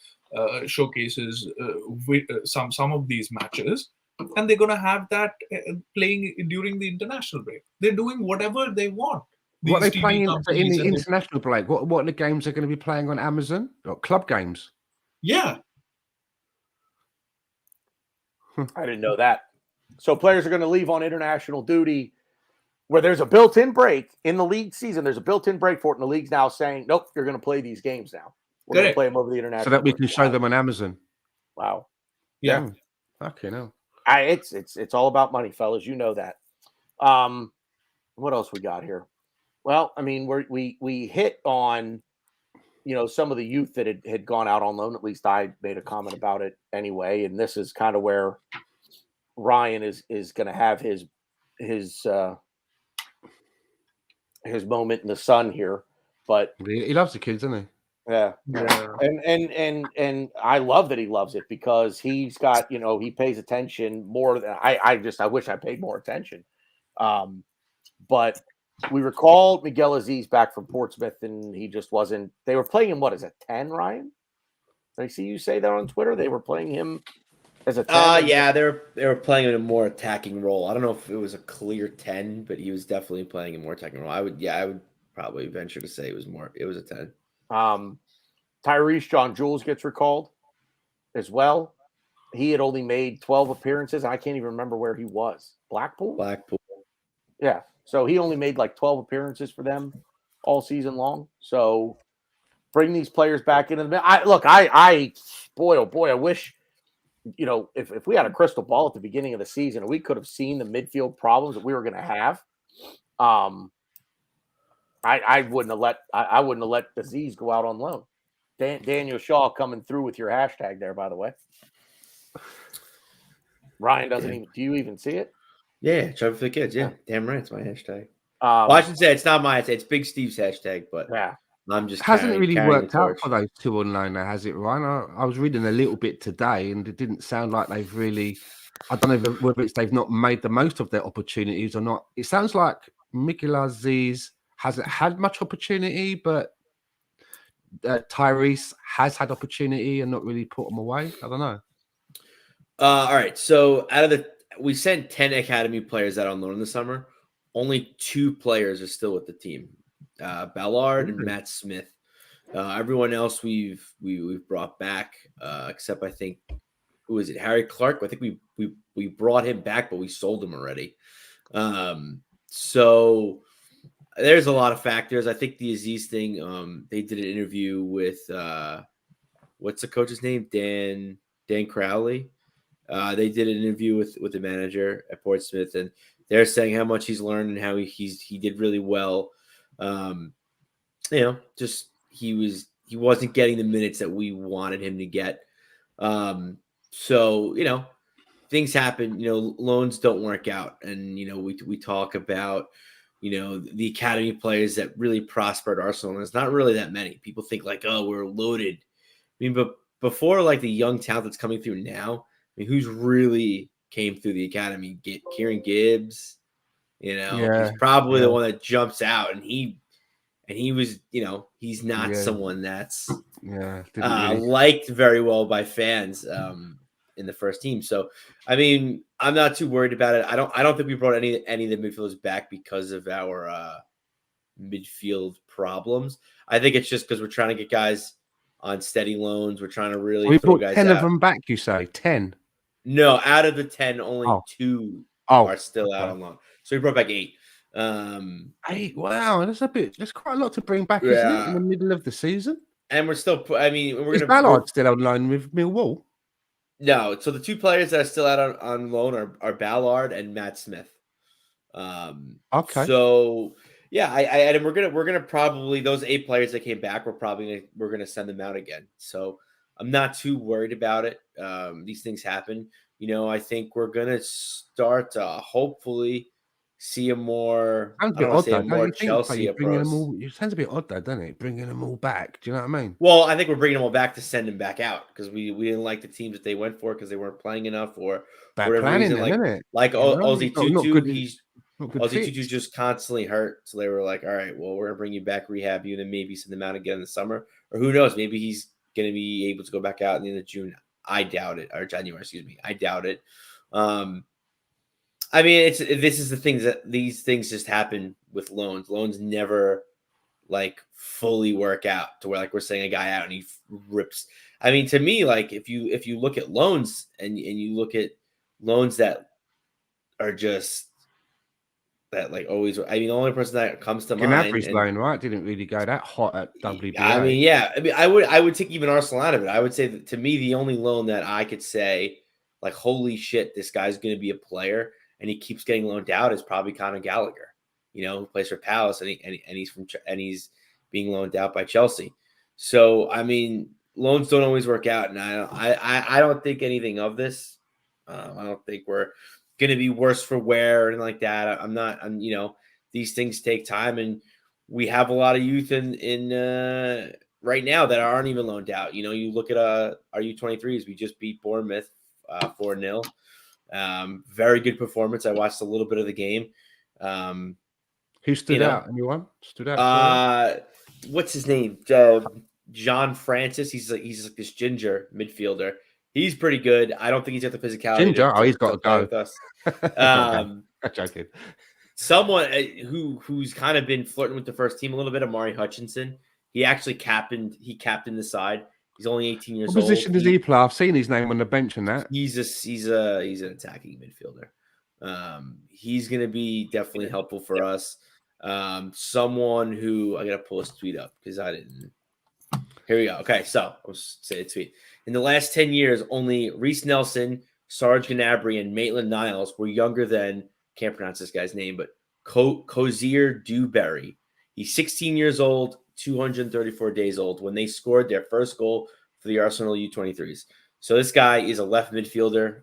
showcases some of these matches, and they're going to have that playing during the international break. They're doing whatever they want. What are they playing in the international break? What are the games they're going to be playing on Amazon? Club games? Yeah. I didn't know that. So players are going to leave on international duty where there's a built-in break in the league season. There's a built-in break for it, and the league's now saying, nope, you're going to play these games now. We're going to play them over the international so that we break. can show them on Amazon. Wow. Yeah. Okay, no. It's all about money, fellas. You know that. What else we got here? Well, I mean, we hit on, some of the youth that had gone out on loan. At least I made a comment about it anyway. And this is kind of where Ryan is going to have his moment in the sun here. But he loves the kids, doesn't he? Yeah. And I love that he loves it because he's got, he pays attention more than I wish I paid more attention. But we recalled Miguel Aziz back from Portsmouth and he just wasn't. They were playing him, what is it, 10, Ryan? Did I see you say that on Twitter? They were playing him as a 10? Yeah, they were playing in a more attacking role. I don't know if it was a clear 10, but he was definitely playing a more attacking role. I would probably venture to say it was a 10. Tyrese John Jules gets recalled as well. He had only made 12 appearances. I can't even remember where he was. Blackpool? Yeah. So he only made like 12 appearances for them all season long. So bring these players back into the boy, oh boy, I wish, if we had a crystal ball at the beginning of the season and we could have seen the midfield problems that we were going to have, I wouldn't have let Disease go out on loan. Daniel Shaw coming through with your hashtag there, by the way. Ryan doesn't even. Do you even see it? Yeah, Trevor for the kids. Yeah, damn right, it's my hashtag. Well, I should say it's not my. It's Big Steve's hashtag, but yeah, I'm just hasn't really worked out torch. for those two on loan now, has it, Ryan? I was reading a little bit today, and it didn't sound like they've really. I don't know whether it's they've not made the most of their opportunities or not. It sounds like Mikel Aziz hasn't had much opportunity, but Tyrese has had opportunity and not really put them away. I don't know. All right. So we sent 10 academy players out on loan in the summer. Only 2 players are still with the team. Ballard and Matt Smith. Everyone else we've brought back, except I think, who is it? Harry Clark. I think we brought him back, but we sold him already. So there's a lot of factors. I think the Aziz thing, they did an interview with what's the coach's name? Dan Crowley. They did an interview with the manager at Portsmouth, and they're saying how much he's learned and how he did really well. Just he wasn't getting the minutes that we wanted him to get. So things happen. Loans don't work out, and we talk about the academy players that really prospered at Arsenal, and there's not really that many. People think like, oh, we're loaded. I mean, but before like the young talent that's coming through now, I mean, who's really came through the academy? Kieran Gibbs, he's probably the one that jumps out, and he was, he's not someone that's liked very well by fans in the first team. So, I mean, I'm not too worried about it. I don't think we brought any of the midfielders back because of our midfield problems. I think it's just because we're trying to get guys on steady loans. We're trying to really throw guys 10 out. of them back, you say? 10? No, out of the 10, only 2 are still out on loan. So we brought back 8. 8? Wow, that's quite a lot to bring back, isn't it, in the middle of the season? And we're still, Is Ballard still on loan with Millwall? No, so the 2 players that are still out on loan are Ballard and Matt Smith. Okay. So yeah, and we're gonna probably, those 8 players that came back, we're gonna send them out again. So I'm not too worried about it. These things happen. I think we're gonna start to hopefully see a more. Sounds a bit odd, though. More Chelsea approach. It sounds a bit odd, though, doesn't it? Bringing them all back. Do you know what I mean? Well, I think we're bringing them all back to send them back out because we didn't like the teams that they went for because they weren't playing enough or bad planning, isn't it? Like Ozzy Tutu, Ozzy Tutu's just constantly hurt, so they were like, "All right, well, we're gonna bring you back, rehab you, and then maybe send them out again in the summer, or who knows? Maybe he's gonna be able to go back out in the end of June. I doubt it, or January, excuse me. I doubt it. I mean, this is the things that these things just happen with loans. Loans never like fully work out to where like we're saying a guy out and he rips. I mean, to me, like if you look at loans and you look at loans that are just that like always. I mean, the only person that comes to mind. Gnabry's loan, right? Didn't really go that hot at WBA. I mean, yeah. I mean, I would take even Arsenal out of it. I would say that to me, the only loan that I could say like, holy shit, this guy's going to be a player, and he keeps getting loaned out is probably Conor Gallagher. Who plays for Palace, and he's being loaned out by Chelsea. So I mean, loans don't always work out, and I don't think anything of this. I don't think we're going to be worse for wear and like that. I'm these things take time, and we have a lot of youth in right now that aren't even loaned out. You look at our U23s. We just beat Bournemouth 4-0. Very good performance. I watched a little bit of the game. Who stood out? Anyone stood out? What's his name? John Francis. He's like this ginger midfielder. He's pretty good. I don't think he's got the physicality. Ginger? He's got to go with us. I'm joking. Someone who's kind of been flirting with the first team a little bit, Amari Hutchinson. He actually captained the side. He's only 18 years What position does he play? I've seen his name on the bench and that. He's an attacking midfielder. He's going to be definitely helpful for us. Someone who I got to pull his tweet up because I didn't. Here we go. Okay, so I'll say the tweet. In the last 10 years, only Reece Nelson, Sarge Gnabry, and Maitland Niles were younger than, can't pronounce this guy's name, but Cozier Dewberry. He's 16 years old, 234 days old when they scored their first goal for the Arsenal U23s. So this guy is a left midfielder,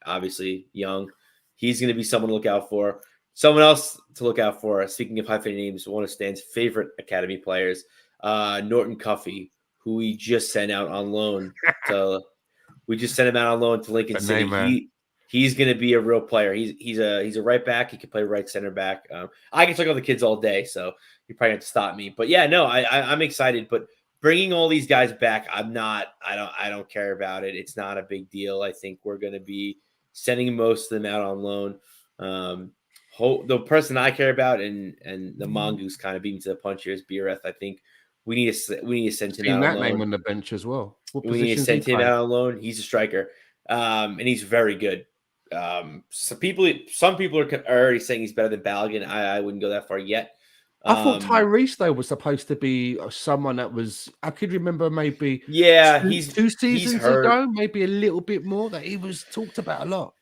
obviously young. He's going to be someone to look out for. Someone else to look out for, speaking of hyphenated names, one of Stan's favorite academy players, Norton Cuffy, who we just sent out on loan to Lincoln City. He's going to be a real player. He's a right back. He can play right center back. I can talk about the kids all day, so you probably have to stop me. But yeah, no, I'm excited. But bringing all these guys back, I don't care about it. It's not a big deal. I think we're going to be sending most of them out on loan. The person I care about and the mongoose kind of beating to the punch here is Beereth. I think we need to send him out on loan. Name on the bench as well. We need to send him out on loan. He's a striker, and he's very good. Some people are already saying he's better than Balogun. I wouldn't go that far yet. I thought Tyrese though was supposed to be someone that was. I could remember maybe. Yeah, he's 2 seasons ago, maybe a little bit more that he was talked about a lot.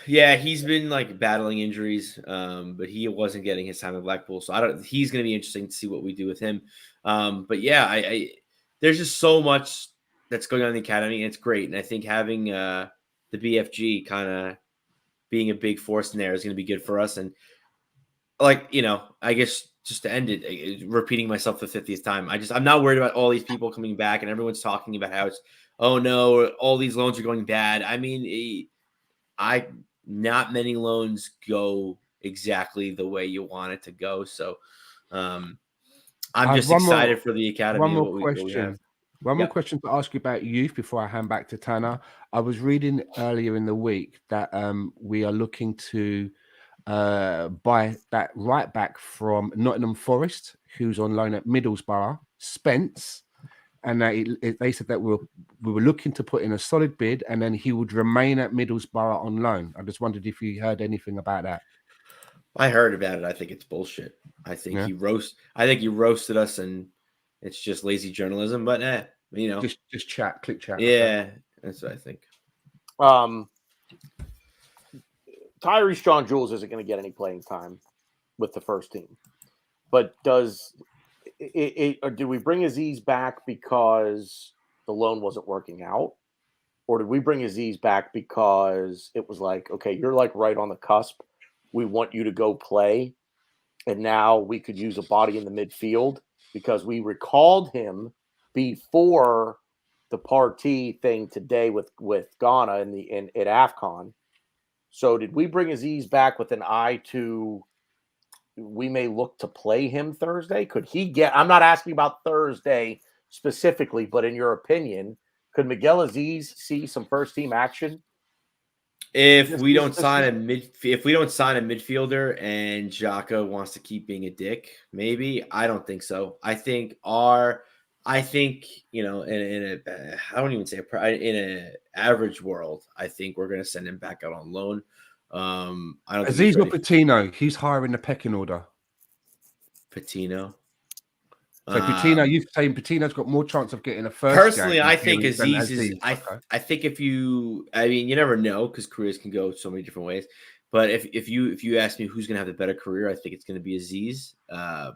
Yeah, he's been like battling injuries, but he wasn't getting his time at Blackpool. So he's going to be interesting to see what we do with him. But yeah, there's just so much that's going on in the academy, and it's great. And I think having the BFG kind of being a big force in there is going to be good for us. And I guess just to end it, repeating myself the 50th time, I'm not worried about all these people coming back, and everyone's talking about how it's, oh no, all these loans are going bad. I mean, not many loans go exactly the way you want it to go. So I'm just excited for the academy. One more question. One more question to ask you about youth before I hand back to Tanner. I was reading earlier in the week that we are looking to buy that right back from Nottingham Forest, who's on loan at Middlesbrough, Spence. And they said that we were looking to put in a solid bid, and then he would remain at Middlesbrough on loan. I just wondered if you heard anything about that. I heard about it. I think it's bullshit. I think he roasted us, and it's just lazy journalism. But just chat, click chat. Yeah, that's what I think. Tyrese John Jules isn't going to get any playing time with the first team, but or did we bring Aziz back because the loan wasn't working out? Or did we bring Aziz back because it was like, okay, you're like right on the cusp. We want you to go play. And now we could use a body in the midfield because we recalled him before the party thing today with Ghana at AFCON. So did we bring Aziz back with an eye to we may look to play him Thursday? Could he get – I'm not asking about Thursday specifically, but in your opinion, could Miguel Aziz see some first-team action? If we don't sign a midfielder and Xhaka wants to keep being a dick, maybe. I don't think so. I think in an average world, I think we're going to send him back out on loan. I don't Aziz or Patino, he's higher in the pecking order. Patino. So Patino, you're saying Patino's got more chance of getting a first. Personally, I think Aziz is. I think you never know because careers can go so many different ways. But if you ask me who's going to have the better career, I think it's going to be Aziz. But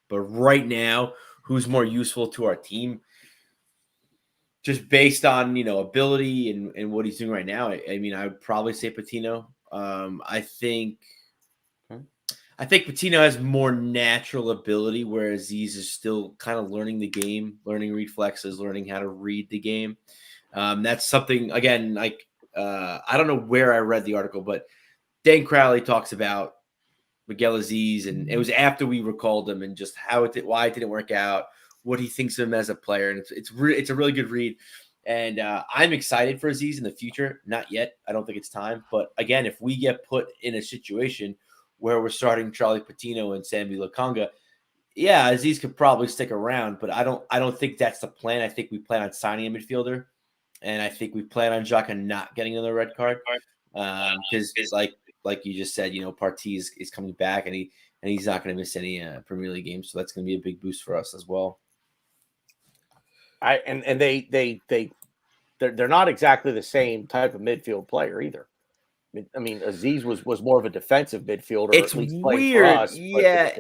right now, who's more useful to our team? Just based on ability and what he's doing right now, I would probably say Patino. I think Patino has more natural ability, whereas Aziz is still kind of learning the game, learning reflexes, learning how to read the game. That's something, again, I don't know where I read the article, but Dan Crowley talks about Miguel Aziz, and it was after we recalled him and just why it didn't work out, what he thinks of him as a player. And it's a really good read. And I'm excited for Aziz in the future. Not yet. I don't think it's time. But again, if we get put in a situation where we're starting Charlie Patino and Sambi Lakanga, yeah, Aziz could probably stick around, but I don't think that's the plan. I think we plan on signing a midfielder, and I think we plan on Xhaka not getting another red card. Because like you just said, Partey is coming back, and he's not going to miss any Premier League games, so that's going to be a big boost for us as well. They're not exactly the same type of midfield player either. I mean, Aziz was more of a defensive midfielder. It's at least weird, for us, yeah.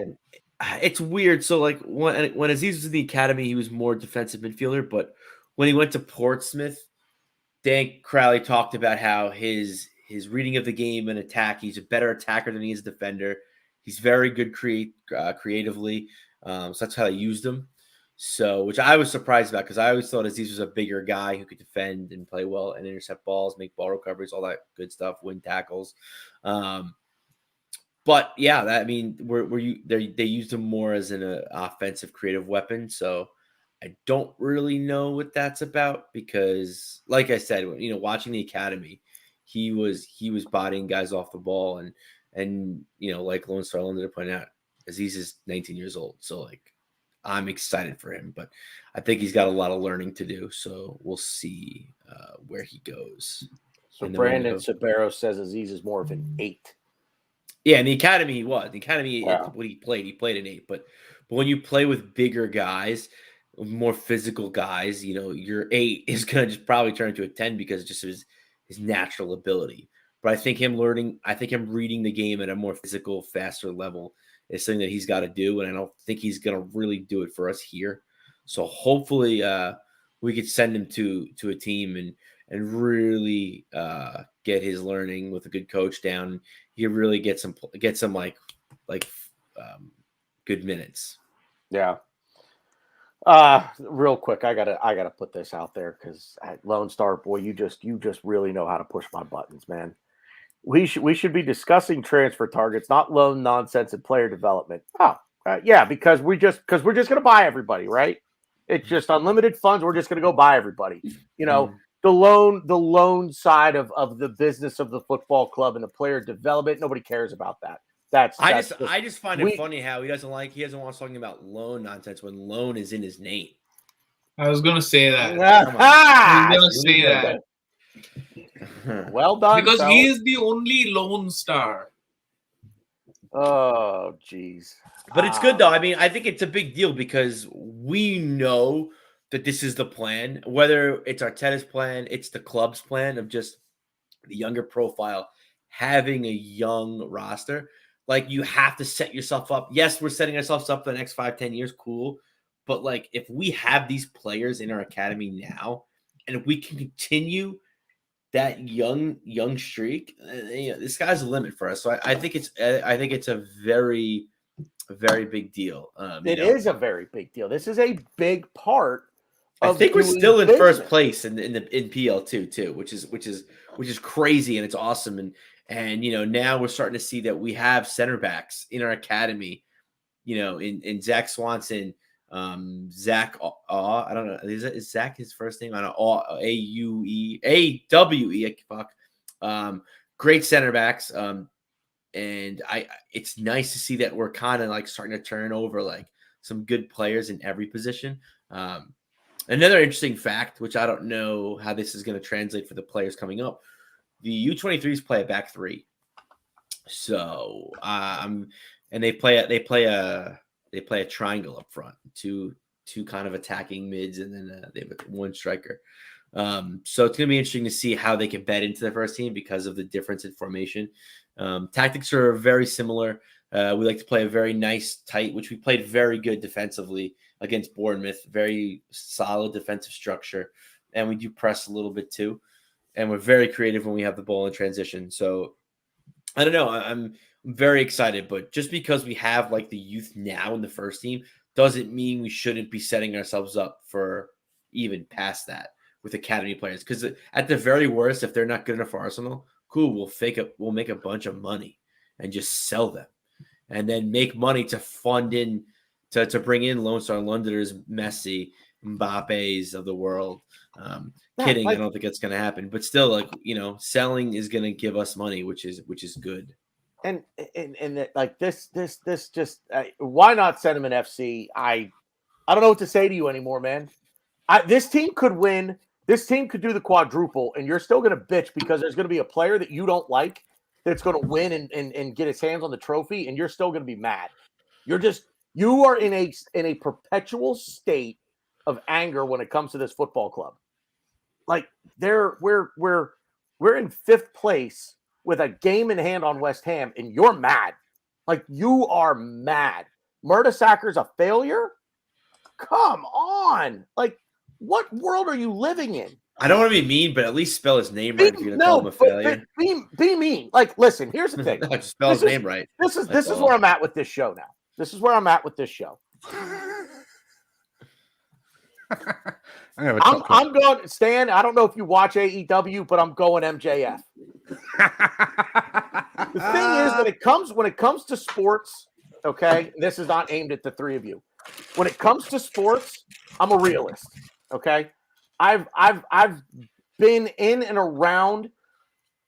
It's weird. So like when Aziz was in the academy, he was more defensive midfielder, but when he went to Portsmouth, Dan Crowley talked about how his reading of the game and attack, he's a better attacker than he is a defender. He's very good creatively. So that's how they used him. So, which I was surprised about because I always thought Aziz was a bigger guy who could defend and play well and intercept balls, make ball recoveries, all that good stuff, win tackles. But yeah, they used him more as an offensive creative weapon. So I don't really know what that's about because, like I said, watching the academy, he was bodying guys off the ball and like Lone Star London pointed out, Aziz is 19 years old, so like I'm excited for him, but I think he's got a lot of learning to do. So we'll see where he goes. So Brandon Sabero says Aziz is more of an 8. Yeah, in the academy he was. The academy, what he played an 8. But when you play with bigger guys, more physical guys, your 8 is going to just probably turn into a 10 because of just his natural ability. But I think him reading the game at a more physical, faster level is something that he's got to do, and I don't think he's going to really do it for us here. So hopefully we could send him to a team and really get his learning with a good coach down. He really get some good minutes. Yeah. Real quick, I gotta put this out there because Lone Star boy, you just really know how to push my buttons, man. We should be discussing transfer targets, not loan nonsense and player development. Yeah, because we're just gonna buy everybody, right? It's just unlimited funds. We're just gonna go buy everybody. The loan side of the business of the football club and the player development. Nobody cares about that. I just find it funny how he doesn't want us talking about loan nonsense when loan is in his name. I was gonna say that. I was gonna say that. Well done. Because he is the only Lone Star. Oh, geez. But it's good though. I mean, I think it's a big deal because we know that this is the plan. Whether it's Arteta's plan, it's the club's plan of just the younger profile, having a young roster. Like you have to set yourself up. Yes, we're setting ourselves up for the next 5-10 years. Cool. But like if we have these players in our academy now, and if we can continue that young streak, the sky's the limit for us. So I think it's a very, very big deal. It is a very big deal. This is a big part. I think we're still in first place in PL2 too, which is crazy and it's awesome. And now we're starting to see that we have center backs in our academy. In Zach Swanson, Zach I don't know, is Zach his first name? I don't know. AWE. Fuck. Great center backs. And it's nice to see that we're kind of like starting to turn over like some good players in every position. Another interesting fact, which I don't know how this is going to translate for the players coming up. The U23s play a back 3. So and they play a triangle up front, two kind of attacking mids, and then they have one striker. So it's going to be interesting to see how they can bed into the first team because of the difference in formation. Tactics are very similar. We like to play a very nice, tight, which we played very good defensively against Bournemouth. Very solid defensive structure, and we do press a little bit too. And we're very creative when we have the ball in transition. So I don't know. I'm very excited, but just because we have like the youth now in the first team doesn't mean we shouldn't be setting ourselves up for even past that with academy players. Because at the very worst, if they're not good enough for Arsenal, cool, we'll make a bunch of money and just sell them, and then make money to fund in to bring in Lone Star Londoners, Messi, Mbappe's of the world. Kidding, I don't think it's going to happen, but still, like selling is going to give us money, which is good. like this just why not send him an FC? I don't know what to say to you anymore, man. This team could win. This team could do the quadruple, and you're still going to bitch because there's going to be a player that you don't like that's going to win and get his hands on the trophy, and you're still going to be mad. You are in a perpetual state of anger when it comes to this football club. Like we're in 5th place with a game in hand on West Ham, and you're mad. Like you are mad. Mertesacker's a failure. Come on, like. What world are you living in? I don't want to be mean, but at least spell his name right if you're going to call him a failure. Be mean. Like, listen, here's the thing. No, just spell his name right. This is where I'm at with this show now. This is where I'm at with this show. I'm going, Stan, I don't know if you watch AEW, but I'm going MJF. The thing is, when it comes to sports, okay, this is not aimed at the three of you. When it comes to sports, I'm a realist. Okay, I've been in and around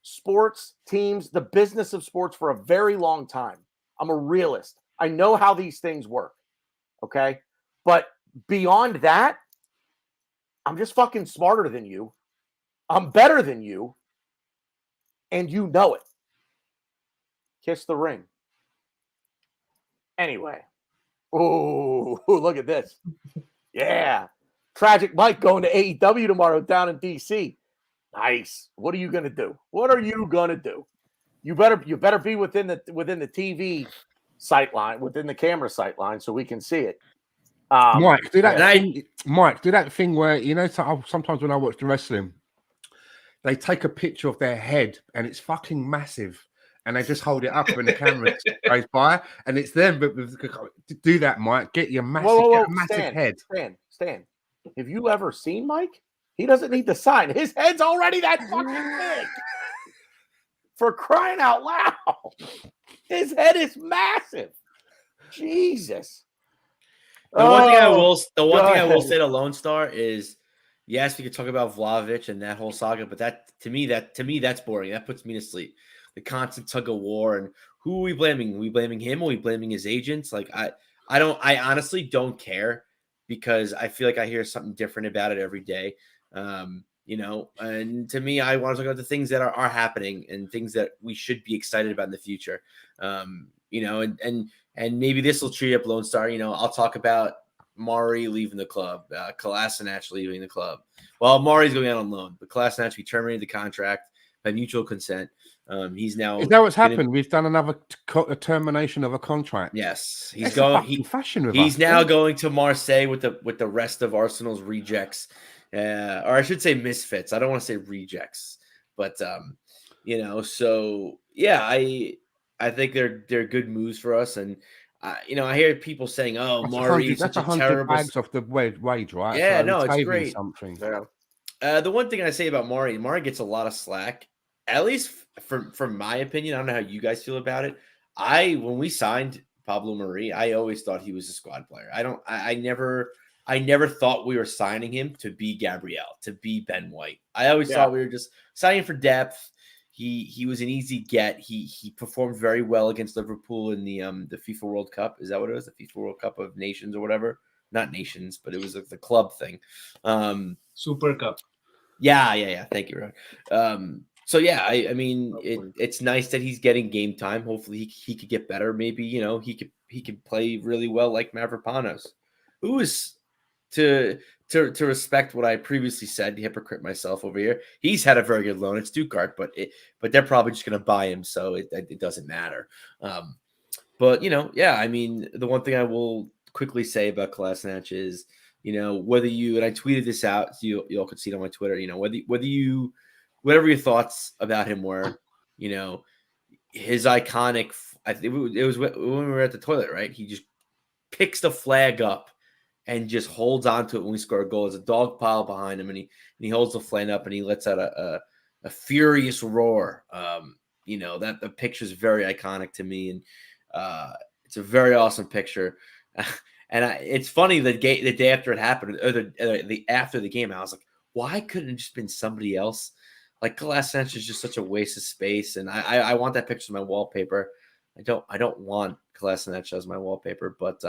sports teams, the business of sports for a very long time. I'm a realist. I know how these things work. Okay, but beyond that, I'm just fucking smarter than you. I'm better than you, and you know it. Kiss the ring. Anyway, oh, look at this. Yeah. Tragic Mike going to AEW tomorrow down in DC. Nice. What are you gonna do? What are you gonna do? You better be within the TV sight line, within the camera sight line, so we can see it. Mike, do that thing where sometimes when I watch the wrestling, they take a picture of their head and it's fucking massive, and they just hold it up when the camera goes by, and it's them. But do that, Mike. Get your massive head. Stan. Have you ever seen Mike? He doesn't need the sign. His head's already that fucking big. For crying out loud. His head is massive. Jesus. The one thing I will say to Lone Star is, yes, we could talk about Vlahovic and that whole saga, but to me that's boring. That puts me to sleep. The constant tug of war, and who are we blaming? Are we blaming him? Are we blaming his agents? Like I honestly don't care, because I feel like I hear something different about it every day. And to me, I want to talk about the things that are happening and things that we should be excited about in the future. And maybe this will cheer up Lone Star. I'll talk about Mari leaving the club, Kolasinac leaving the club. Well, Mari's going out on loan, but Kolasinac, we terminated the contract by mutual consent. He's now. Is that what's happened? We've done another termination of a contract. Yes, he's going. Fashion with he's us, now going to Marseille with the rest of Arsenal's rejects, or I should say misfits. I don't want to say rejects, but So yeah, I think they're good moves for us, and I hear people saying, "Oh, Mari's such a terrible." Bags off the wage, right? Yeah, no, it's great. Something. Yeah. The one thing I say about Mari gets a lot of slack. At least from my opinion, I don't know how you guys feel about it. When we signed Pablo Mari, I always thought he was a squad player. I never thought we were signing him to be Gabriel, to be Ben White. I always thought we were just signing for depth. He was an easy get. He performed very well against Liverpool in the FIFA World Cup. Is that what it was? The FIFA World Cup of Nations or whatever? Not nations, but it was the club thing. Super Cup. Yeah. Thank you, Ron. So yeah, I mean, it's nice that he's getting game time. Hopefully he could get better. Maybe he could play really well like Mavropanos, who is to respect what I previously said. Hypocrite myself over here. He's had a very good loan at Stuttgart, but they're probably just going to buy him, so it doesn't matter. But I mean, the one thing I will quickly say about Kolasinac is, whether you, and I tweeted this out, so you all could see it on my Twitter. Whatever your thoughts about him were, his iconic. I think it was when we were at the toilet, right? He just picks the flag up and just holds on to it when we score a goal. There's a dog pile behind him, and he holds the flag up and he lets out a furious roar. That the picture is very iconic to me, and it's a very awesome picture. And it's funny, the day after it happened, or after the game, I was like, why couldn't it just been somebody else? Like, Kolasinac is just such a waste of space, and I want that picture in my wallpaper. I don't want Kolasinac as my wallpaper, but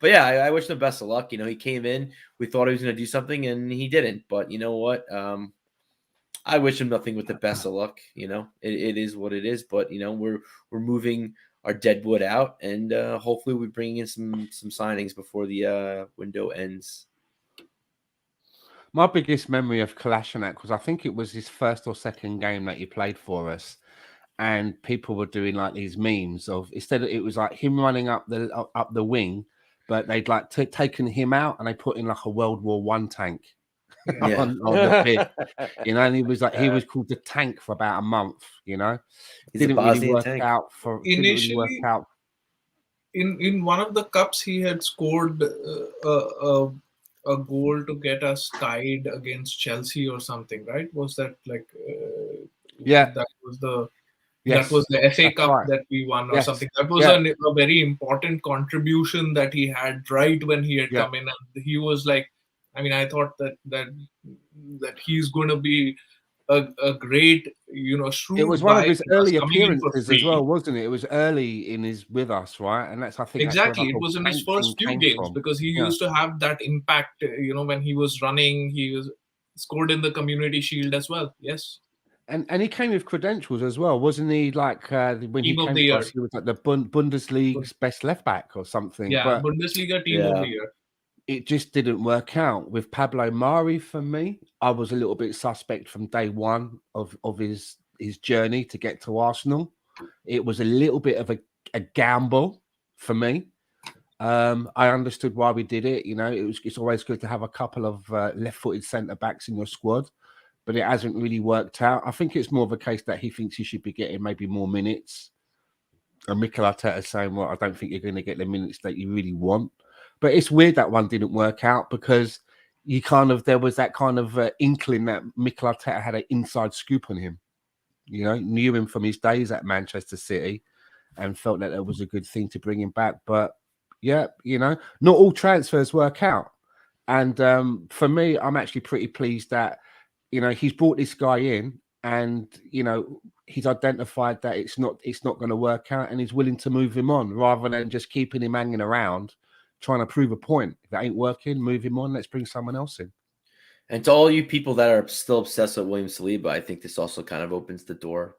yeah, I wish him the best of luck. You know, he came in, we thought he was going to do something, and he didn't. But you know what? I wish him nothing but the best of luck. You know, it is what it is. But you know, we're moving our deadwood out, and hopefully we bring in some signings before the window ends. My biggest memory of Kolasinac was I think it was his first or second game that he played for us, and people were doing like these memes of instead of it was like him running up the wing, but they'd like taken him out and they put in like a World War I tank Yeah. on the pitch, you know, and he was like he was called the tank for about a month, you know. He's a Didn't really Bosnian work tank. out for didn't really work Initially, out. in one of the cups, he had scored a goal to get us tied against Chelsea or something, right? Was that like Yeah. that was the Yes, that was the FA that's Cup right. that we won or Yes. something? That was Yeah. a very important contribution that he had right when he had Yeah. come in, and he was like, I mean, I thought that he's going to be a great, you know, shrewd It was one of buy his with us early coming in for appearances as free. well, wasn't it? It was early in his with us, right? And that's I think Exactly, that's it where was in his the first few came games from. because he Yeah. used to have that impact. You know, when he was running, he was scored in the Community Shield as well. Yes, And he came with credentials as well, wasn't he? Like when he Team of came the to Year. us, he was like the Bundesliga's best left back or something. Yeah, But Bundesliga Team of the Year. it just didn't work out with Pablo Mari for me. I was a little bit suspect from day one of his journey to get to Arsenal. It was a little bit of a gamble for me. I understood why we did it. You know, it's always good to have a couple of left-footed centre backs in your squad, but it hasn't really worked out. I think it's more of a case that he thinks he should be getting maybe more minutes. And Mikel Arteta saying, "Well, I don't think you're going to get the minutes that you really want." But it's weird that one didn't work out because there was that kind of inkling that Mikel Arteta had an inside scoop on him. You know, knew him from his days at Manchester City, and felt that it was a good thing to bring him back. But yeah, you know, not all transfers work out. And for me, I'm actually pretty pleased that, you know, he's brought this guy in and, you know, he's identified that it's not going to work out and he's willing to move him on rather than just keeping him hanging around trying to prove a point. If that ain't working, move him on. Let's bring someone else in. And to all you people that are still obsessed with William Saliba, I think this also kind of opens the door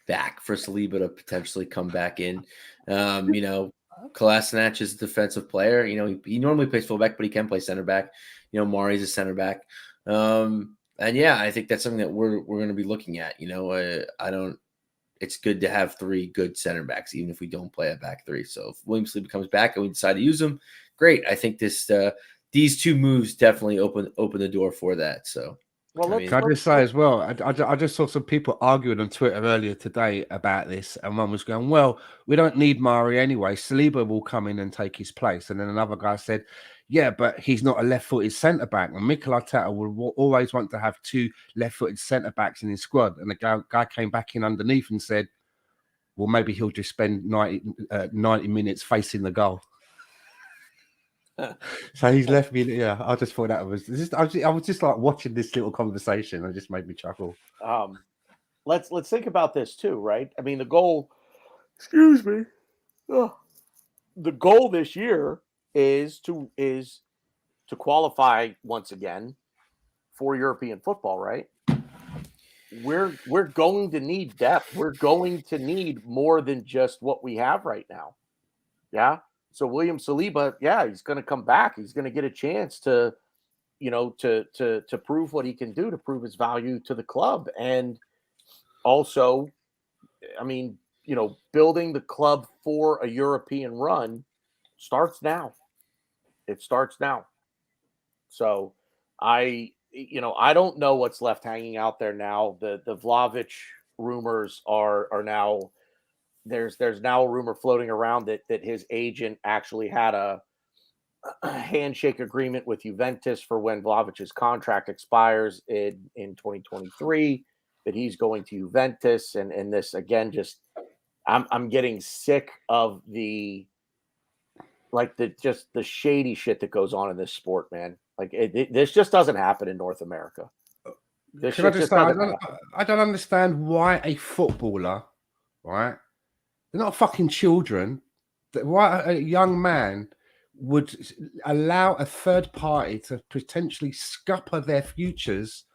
back for Saliba to potentially come back in. You know, Kolasinac is a defensive player. You know, he normally plays fullback, but he can play center back. You know, Mari's a center back. And yeah, I think that's something that we're going to be looking at. You know, it's good to have three good center backs, even if we don't play a back three. So if William Saliba comes back and we decide to use him, great. I think these two moves definitely open the door for that. So, Well, Can I just say as well, I just saw some people arguing on Twitter earlier today about this, and one was going, well, we don't need Mari anyway. Saliba will come in and take his place. And then another guy said, yeah, but he's not a left-footed centre-back. And Mikel Arteta will always want to have two left-footed centre-backs in his squad. And the guy came back in underneath and said, well, maybe he'll just spend 90 minutes facing the goal. So he's left me. Yeah, I just thought that was just. I was just like watching this little conversation, and it just made me chuckle. Let's think about this too, right? I mean, the goal. Excuse me. The goal this year is to qualify once again for European football, right? We're going to need depth. We're going to need more than just what we have right now. Yeah. So William Saliba, yeah, he's going to come back. He's going to get a chance to, you know, to prove what he can do, to prove his value to the club. And also, I mean, you know, building the club for a European run starts now. It starts now. So I don't know what's left hanging out there now. The Vlahovic rumors are now there's now a rumor floating around that his agent actually had a handshake agreement with Juventus for when Vlahovic's contract expires in 2023, that he's going to Juventus. And this again, just I'm getting sick of the shady shit that goes on in this sport, man. Like this just doesn't happen in North America. Can I just say, I don't understand why a footballer, right, They're not fucking children. Why a young man would allow a third party to potentially scupper their futures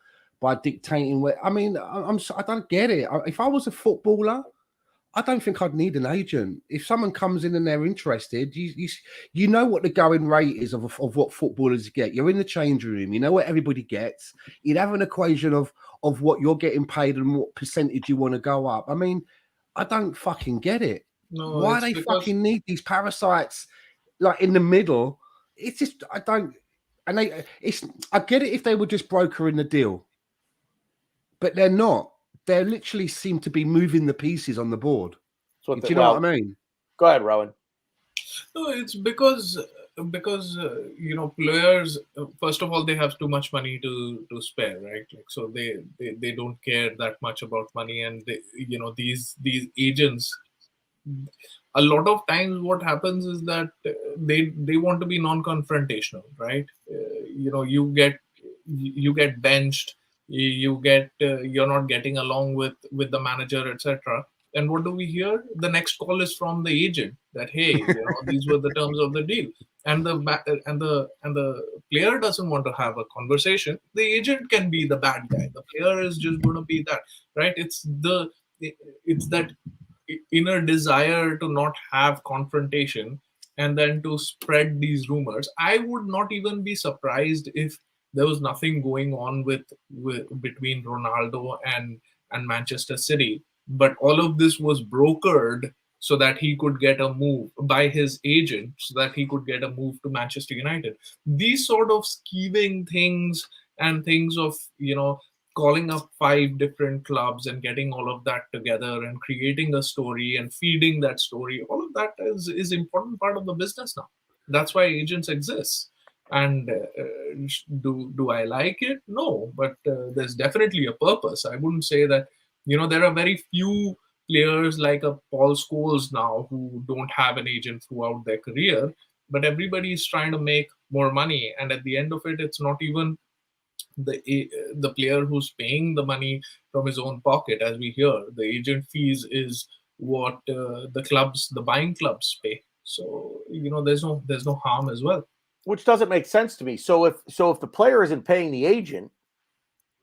by dictating where? I mean, I don't get it. If I was a footballer, I don't think I'd need an agent. If someone comes in and they're interested, you know what the going rate is of what footballers get. You're in the change room. You know what everybody gets. You'd have an equation of what you're getting paid and what percentage you want to go up. I mean, I don't fucking get it. No, Why it's they because fucking need these parasites like in the middle? It's just I don't. And I get it if they were just brokering the deal, but they're not. They literally seem to be moving the pieces on the board. So Do you know what I mean? Go ahead, Rowan. no, it's because players, first of all, they have too much money to spare, right? Like, so they don't care that much about money, and these agents, a lot of times what happens is that they want to be non-confrontational, right? You get benched, you're not getting along with the manager, etc. And what do we hear? The next call is from the agent that, hey, these were the terms of the deal, and the player doesn't want to have a conversation. The agent can be the bad guy. The player is just going to be that, right? It's that inner desire to not have confrontation and then to spread these rumors. I would not even be surprised if there was nothing going on with between Ronaldo and Manchester City, but all of this was brokered so that he could get a move by his agent, so that he could get a move to Manchester United. These sort of scheming things and things of calling up 5 different clubs and getting all of that together and creating a story and feeding that story, all of that is important part of the business now. That's why agents exist. And do I like it? No, but there's definitely a purpose. I wouldn't say that there are very few players like a Paul Scholes now who don't have an agent throughout their career, but everybody is trying to make more money, and at the end of it, it's not even the player who's paying the money from his own pocket. As we hear, the agent fees is what the buying clubs pay. So there's no harm as well. Which doesn't make sense to me. So if the player isn't paying the agent,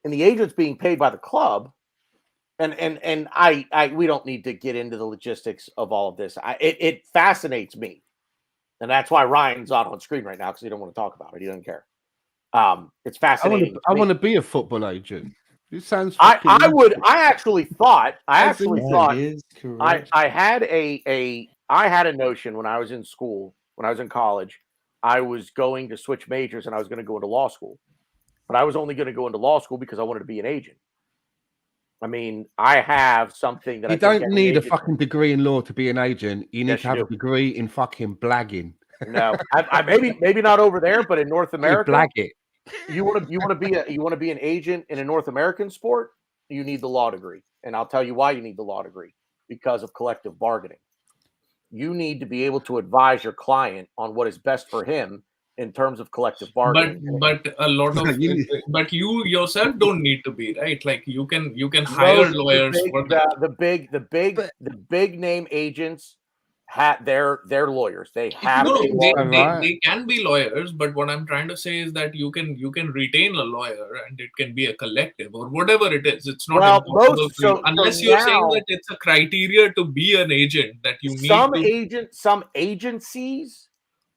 and the agent's being paid by the club, and we don't need to get into the logistics of all of this. It fascinates me, and that's why Ryan's not on screen right now, because he don't want to talk about it. He doesn't care. It's fascinating. I want to be a football agent. It sounds. I actually thought I had a notion when I was in school, when I was in college, I was going to switch majors and I was going to go into law school, but I was only going to go into law school because I wanted to be an agent. I mean, I have something that you don't need a fucking degree in law to be an agent. You need to have a degree in fucking blagging. No, I maybe not over there, but in North America, blag it. You want to be an agent in a North American sport, you need the law degree. And I'll tell you why you need the law degree: because of collective bargaining. You need to be able to advise your client on what is best for him in terms of collective bargaining. But a lot of but you yourself don't need to be, right? Like you can hire lawyers for that. The big name agents have their lawyers. They have they can be lawyers, but what I'm trying to say is that you can retain a lawyer and it can be a collective or whatever it is. It's not impossible unless you're saying that it's a criteria to be an agent that you need some agencies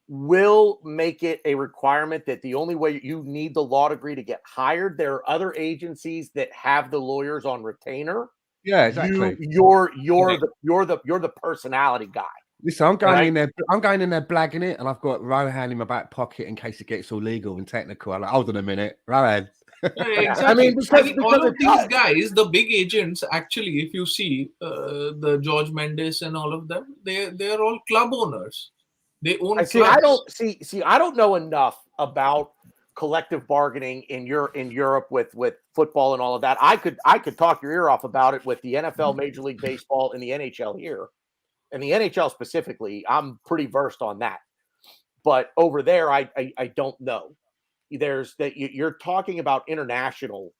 will make it a requirement that the only way you need the law degree to get hired. There are other agencies that have the lawyers on retainer. Yeah, exactly. You're the personality guy. Listen, I'm going in there blagging it, and I've got Rohan in my back pocket in case it gets all legal and technical. I'm like, hold on a minute, Rohan. Exactly. I mean, because all of these guys, the big agents, actually, if you see the George Mendes and all of them, they're all club owners. They own clubs. I don't know enough about collective bargaining in Europe with football and all of that. I could talk your ear off about it with the NFL, Major League Baseball, and the NHL here. And the NHL specifically, I'm pretty versed on that. But over there, I don't know. You're talking about international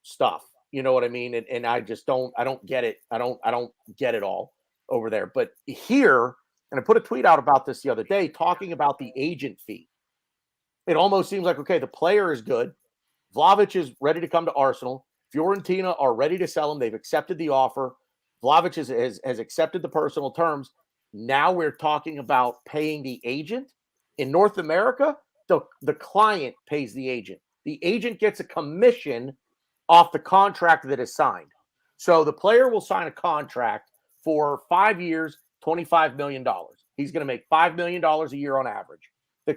stuff. You know what I mean? And I just don't get it. I don't get it all. over there. But here, and I put a tweet out about this the other day, talking about the agent fee. It almost seems like, okay, the player is good. Vlahovic is ready to come to Arsenal. Fiorentina are ready to sell him. They've accepted the offer. Vlahovic has accepted the personal terms. Now we're talking about paying the agent. In North America, the client pays the agent. The agent gets a commission off the contract that is signed. So the player will sign a contract for 5 years, $25 million. He's going to make $5 million a year on average.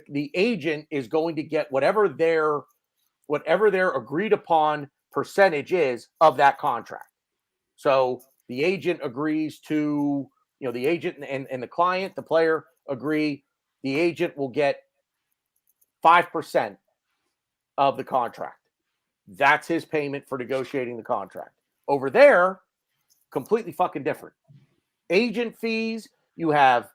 The agent is going to get whatever their agreed upon percentage is of that contract. So the agent agrees to, the agent and the client, the player agree, the agent will get 5% of the contract. That's his payment for negotiating the contract. Over there, completely fucking different. Agent fees, you have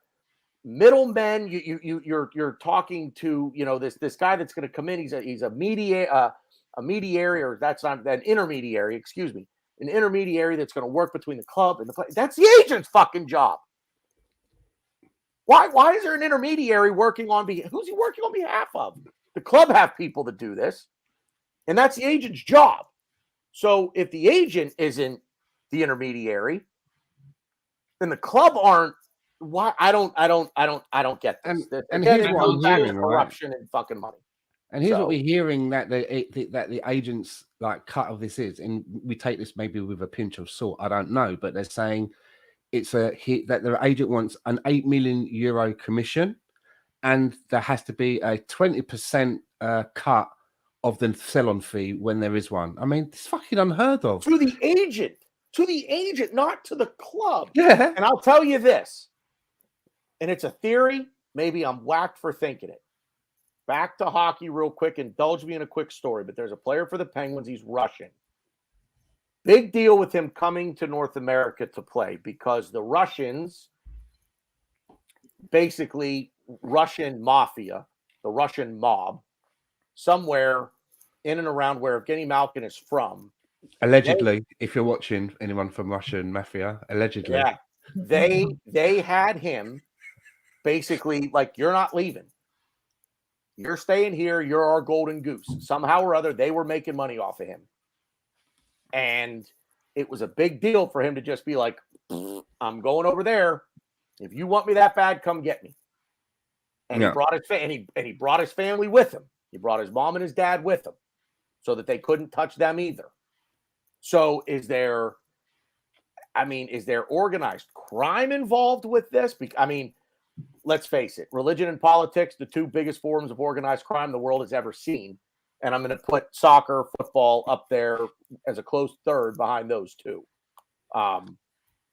middlemen. You're talking to this guy that's going to come in. He's a mediary, or that's not an intermediary. Excuse me, an intermediary that's going to work between the club and the player. That's the agent's fucking job. Why is there an intermediary working on behalf? Who's he working on behalf of? The club have people that do this, and that's the agent's job. So if the agent isn't the intermediary, then the club aren't. Why? I don't get this. And again, here's it what goes I'm back to hearing, right? corruption and fucking money. And here's what we're hearing that the agents like cut of this is, and we take this maybe with a pinch of salt. I don't know, but they're saying it's that the agent wants an €8 million commission, and there has to be a 20% cut of the sell-on fee when there is one. I mean, it's fucking unheard of. To the agent, not to the club. Yeah. And I'll tell you this, and it's a theory. Maybe I'm whacked for thinking it. Back to hockey real quick. Indulge me in a quick story, but there's a player for the Penguins. He's Russian. Big deal with him coming to North America to play because the Russians, basically Russian mafia, the Russian mob, somewhere in and around where Evgeny Malkin is from. Allegedly, if you're watching anyone from Russian mafia, allegedly. Yeah. They had him basically like, you're not leaving. You're staying here. You're our golden goose. Somehow or other, they were making money off of him. And it was a big deal for him to just be like, I'm going over there. If you want me that bad, come get me. And he brought he brought his family with him. He brought his mom and his dad with him so that they couldn't touch them either. So is there organized crime involved with this? I mean, let's face it, religion and politics, the two biggest forms of organized crime the world has ever seen. And I'm going to put soccer, football up there as a close third behind those two.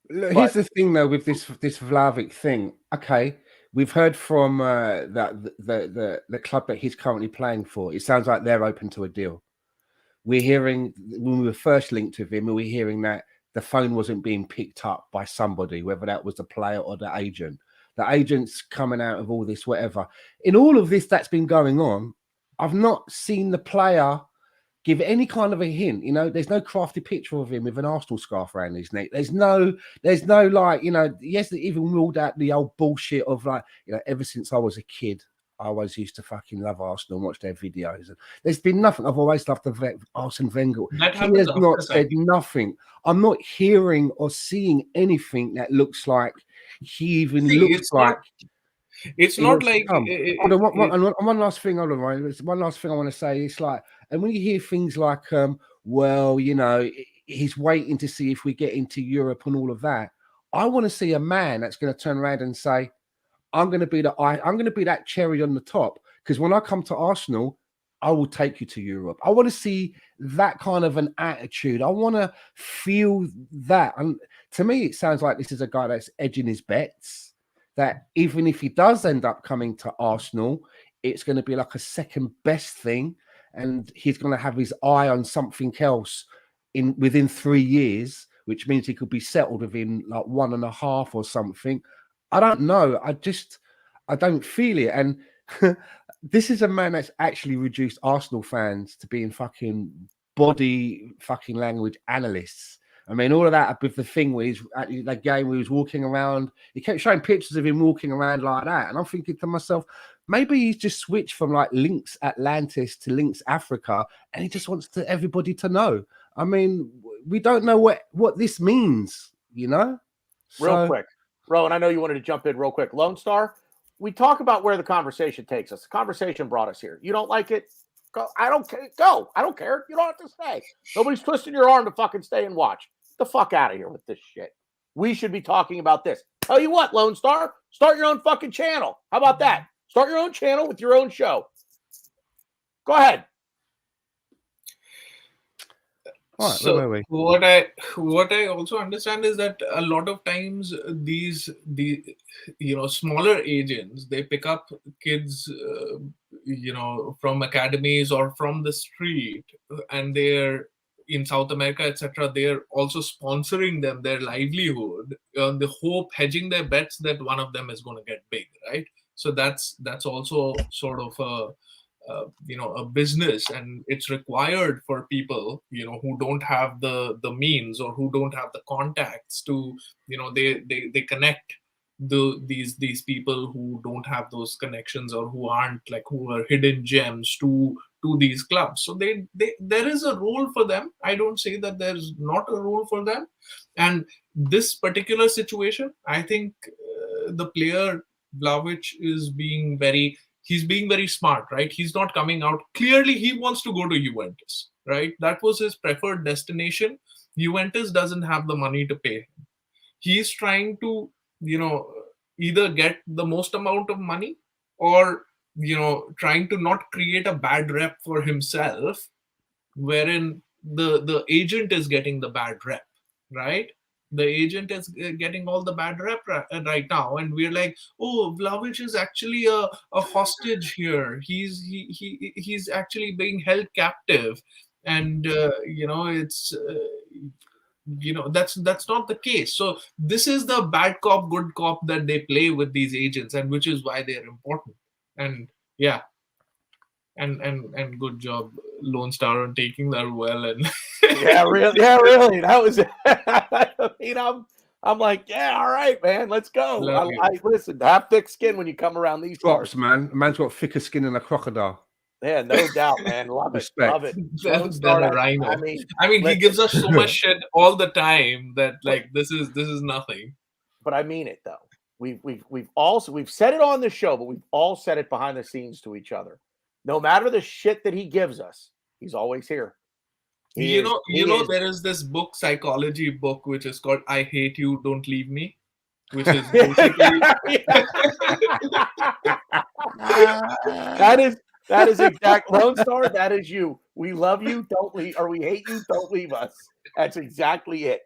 Here's the thing, though, with this Vlahovic thing. Okay, we've heard from the club that he's currently playing for. It sounds like they're open to a deal. We're hearing, when we were first linked with him, we're hearing that the phone wasn't being picked up by somebody, whether that was the player or the agent. The agent's coming out of all this, whatever. In all of this that's been going on, I've not seen the player give any kind of a hint. There's no crafty picture of him with an Arsenal scarf around his neck. There's no like, yes, they even ruled out the old bullshit of like, ever since I was a kid, I always used to fucking love Arsenal and watch their videos. And there's been nothing. I've always loved Arsene Wenger. He has not said nothing. I'm not hearing or seeing anything that looks like he even looks like. It's not like. One last thing. Hold on, Ryan. One last thing I want to say. It's like, and when you hear things like, he's waiting to see if we get into Europe and all of that. I want to see a man that's going to turn around and say, I'm going to be that cherry on the top, because when I come to Arsenal, I will take you to Europe. I want to see that kind of an attitude. I want to feel that. And to me, it sounds like this is a guy that's edging his bets, that even if he does end up coming to Arsenal, it's going to be like a second best thing. And he's going to have his eye on something else within 3 years, which means he could be settled within like 1.5 or something. I don't know. I don't feel it. And this is a man that's actually reduced Arsenal fans to being fucking body fucking language analysts. I mean, all of that with the thing where he's at that game where he was walking around. He kept showing pictures of him walking around like that, and I'm thinking to myself, maybe he's just switched from like Links Atlantis to Links Africa, and he just wants everybody to know. I mean, we don't know what this means, you know. Real quick, Rowan, I know you wanted to jump in real quick. Lone Star, we talk about where the conversation takes us. The conversation brought us here. You don't like it? Go. I don't care. Go. I don't care. You don't have to stay. Nobody's twisting your arm to fucking stay and watch. Get the fuck out of here with this shit. We should be talking about this. Tell you what, Lone Star, start your own fucking channel. How about that? Start your own channel with your own show. Go ahead. Right, So what I also understand is that a lot of times the smaller agents, they pick up kids from academies or from the street, and they're in South America, etc. They're also sponsoring them their livelihood on the hope, hedging their bets that one of them is going to get big, right? So that's also sort of a business, and it's required for people who don't have the means or who don't have the contacts to they connect these people who don't have those connections or who are hidden gems to these clubs. So there is a role for them. I don't say that there's not a role for them. And this particular situation, I think the player Vlahovic is being very smart, right? He's not coming out. Clearly, he wants to go to Juventus, right? That was his preferred destination. Juventus doesn't have the money to pay him. He's trying to, either get the most amount of money or, trying to not create a bad rep for himself, wherein the agent is getting the bad rep, right? The agent is getting all the bad rep right now, and we're like, oh, Vlahovic is actually a hostage here. He's actually being held captive, and it's that's not the case. So this is the bad cop, good cop that they play with these agents, and which is why they're important. And yeah. And good job, Lone Star, on taking that well. And really. That was. I mean, I'm like, yeah, all right, man, let's go. I listen. Have thick skin when you come around these props, parts. man. A man's got thicker skin than a crocodile. Yeah, no doubt, man. Love it. Love it. Lone Star, a rhino. I mean, he gives us so much shit all the time that this is nothing. But I mean it though. We've said it on the show, but we've all said it behind the scenes to each other. No matter the shit that he gives us, he's always here. There is this book, psychology book, which is called "I Hate You, Don't Leave Me," which is basically that is exact Lone Star. That is you. We love you, don't leave, or we hate you, don't leave us. That's exactly it.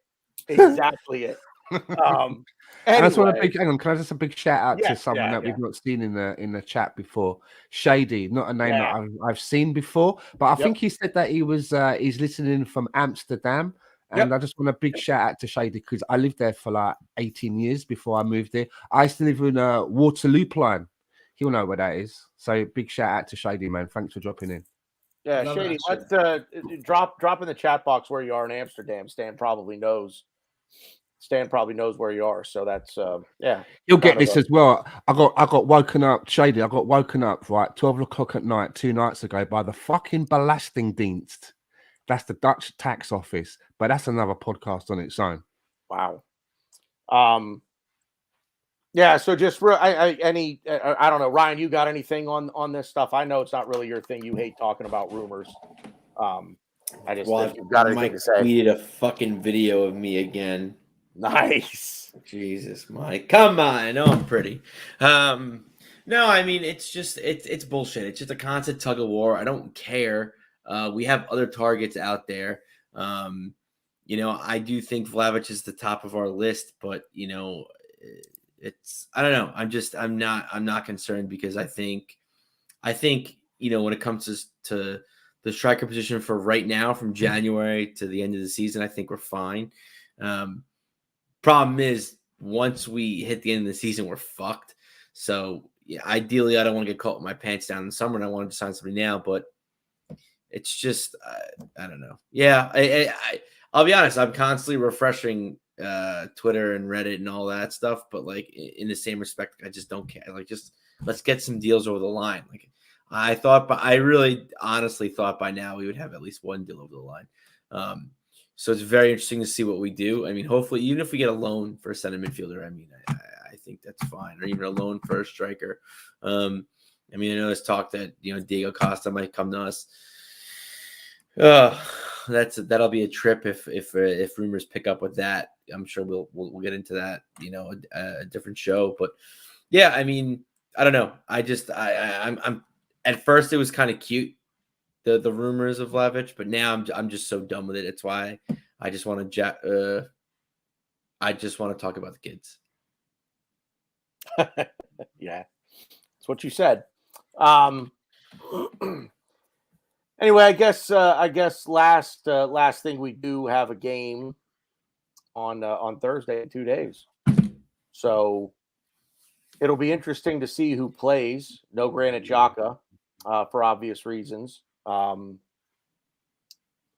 Exactly it. Anyway. I just want hang on. Can I just a big shout out to someone that we've not seen in the chat before? Shady, not a name that I've seen before, but I think he said that he was he's listening from Amsterdam, and I just want a big shout out to Shady because I lived there for like 18 years before I moved there. I used to live in Waterloo Line. He'll know where that is. So big shout out to Shady, man. Thanks for dropping in. Yeah, Shady, let's drop in the chat box where you are in Amsterdam. Stan probably knows where you are, so that's You'll get this as well. I got woken up, Shady. I got woken up right 12 o'clock at night 2 nights ago by the fucking Belastingdienst. That's the Dutch tax office, but that's another podcast on its own. Wow. Yeah. So just I don't know, Ryan. You got anything on this stuff? I know it's not really your thing. You hate talking about rumors. I just think you've got anything to say. Tweeted a fucking video of me again. Nice. Jesus, Mike. Come on. I know I'm pretty. No, I mean, it's just, it's bullshit. It's just a constant tug of war. I don't care. We have other targets out there. I do think Vlahovic is the top of our list, but, I don't know. I'm not concerned because I think, when it comes to the striker position for right now, from January to the end of the season, I think we're fine. Problem is, once we hit the end of the season, we're fucked. So, yeah, ideally, I don't want to get caught with my pants down in the summer, and I wanted to sign somebody now. But it's just, I don't know. Yeah, I'll be honest, I'm constantly refreshing Twitter and Reddit and all that stuff, but like in the same respect, I just don't care. Like, just let's get some deals over the line. Like, I really honestly thought by now we would have at least one deal over the line. So it's very interesting to see what we do. I mean, hopefully, even if we get a loan for a center midfielder, I mean, I think that's fine, or even a loan for a striker. I mean, I know there's talk that Diego Costa might come to us. That'll be a trip if rumors pick up with that. I'm sure we'll get into that, a different show. But yeah, I mean, I don't know. I'm at first it was kind of cute, the rumors of Vlahovic, but now I'm just so done with it. It's why I just want to talk about the kids. Yeah, that's what you said. Anyway, I guess last thing, we do have a game on Thursday in 2 days, so it'll be interesting to see who plays. No Granit Xhaka, for obvious reasons.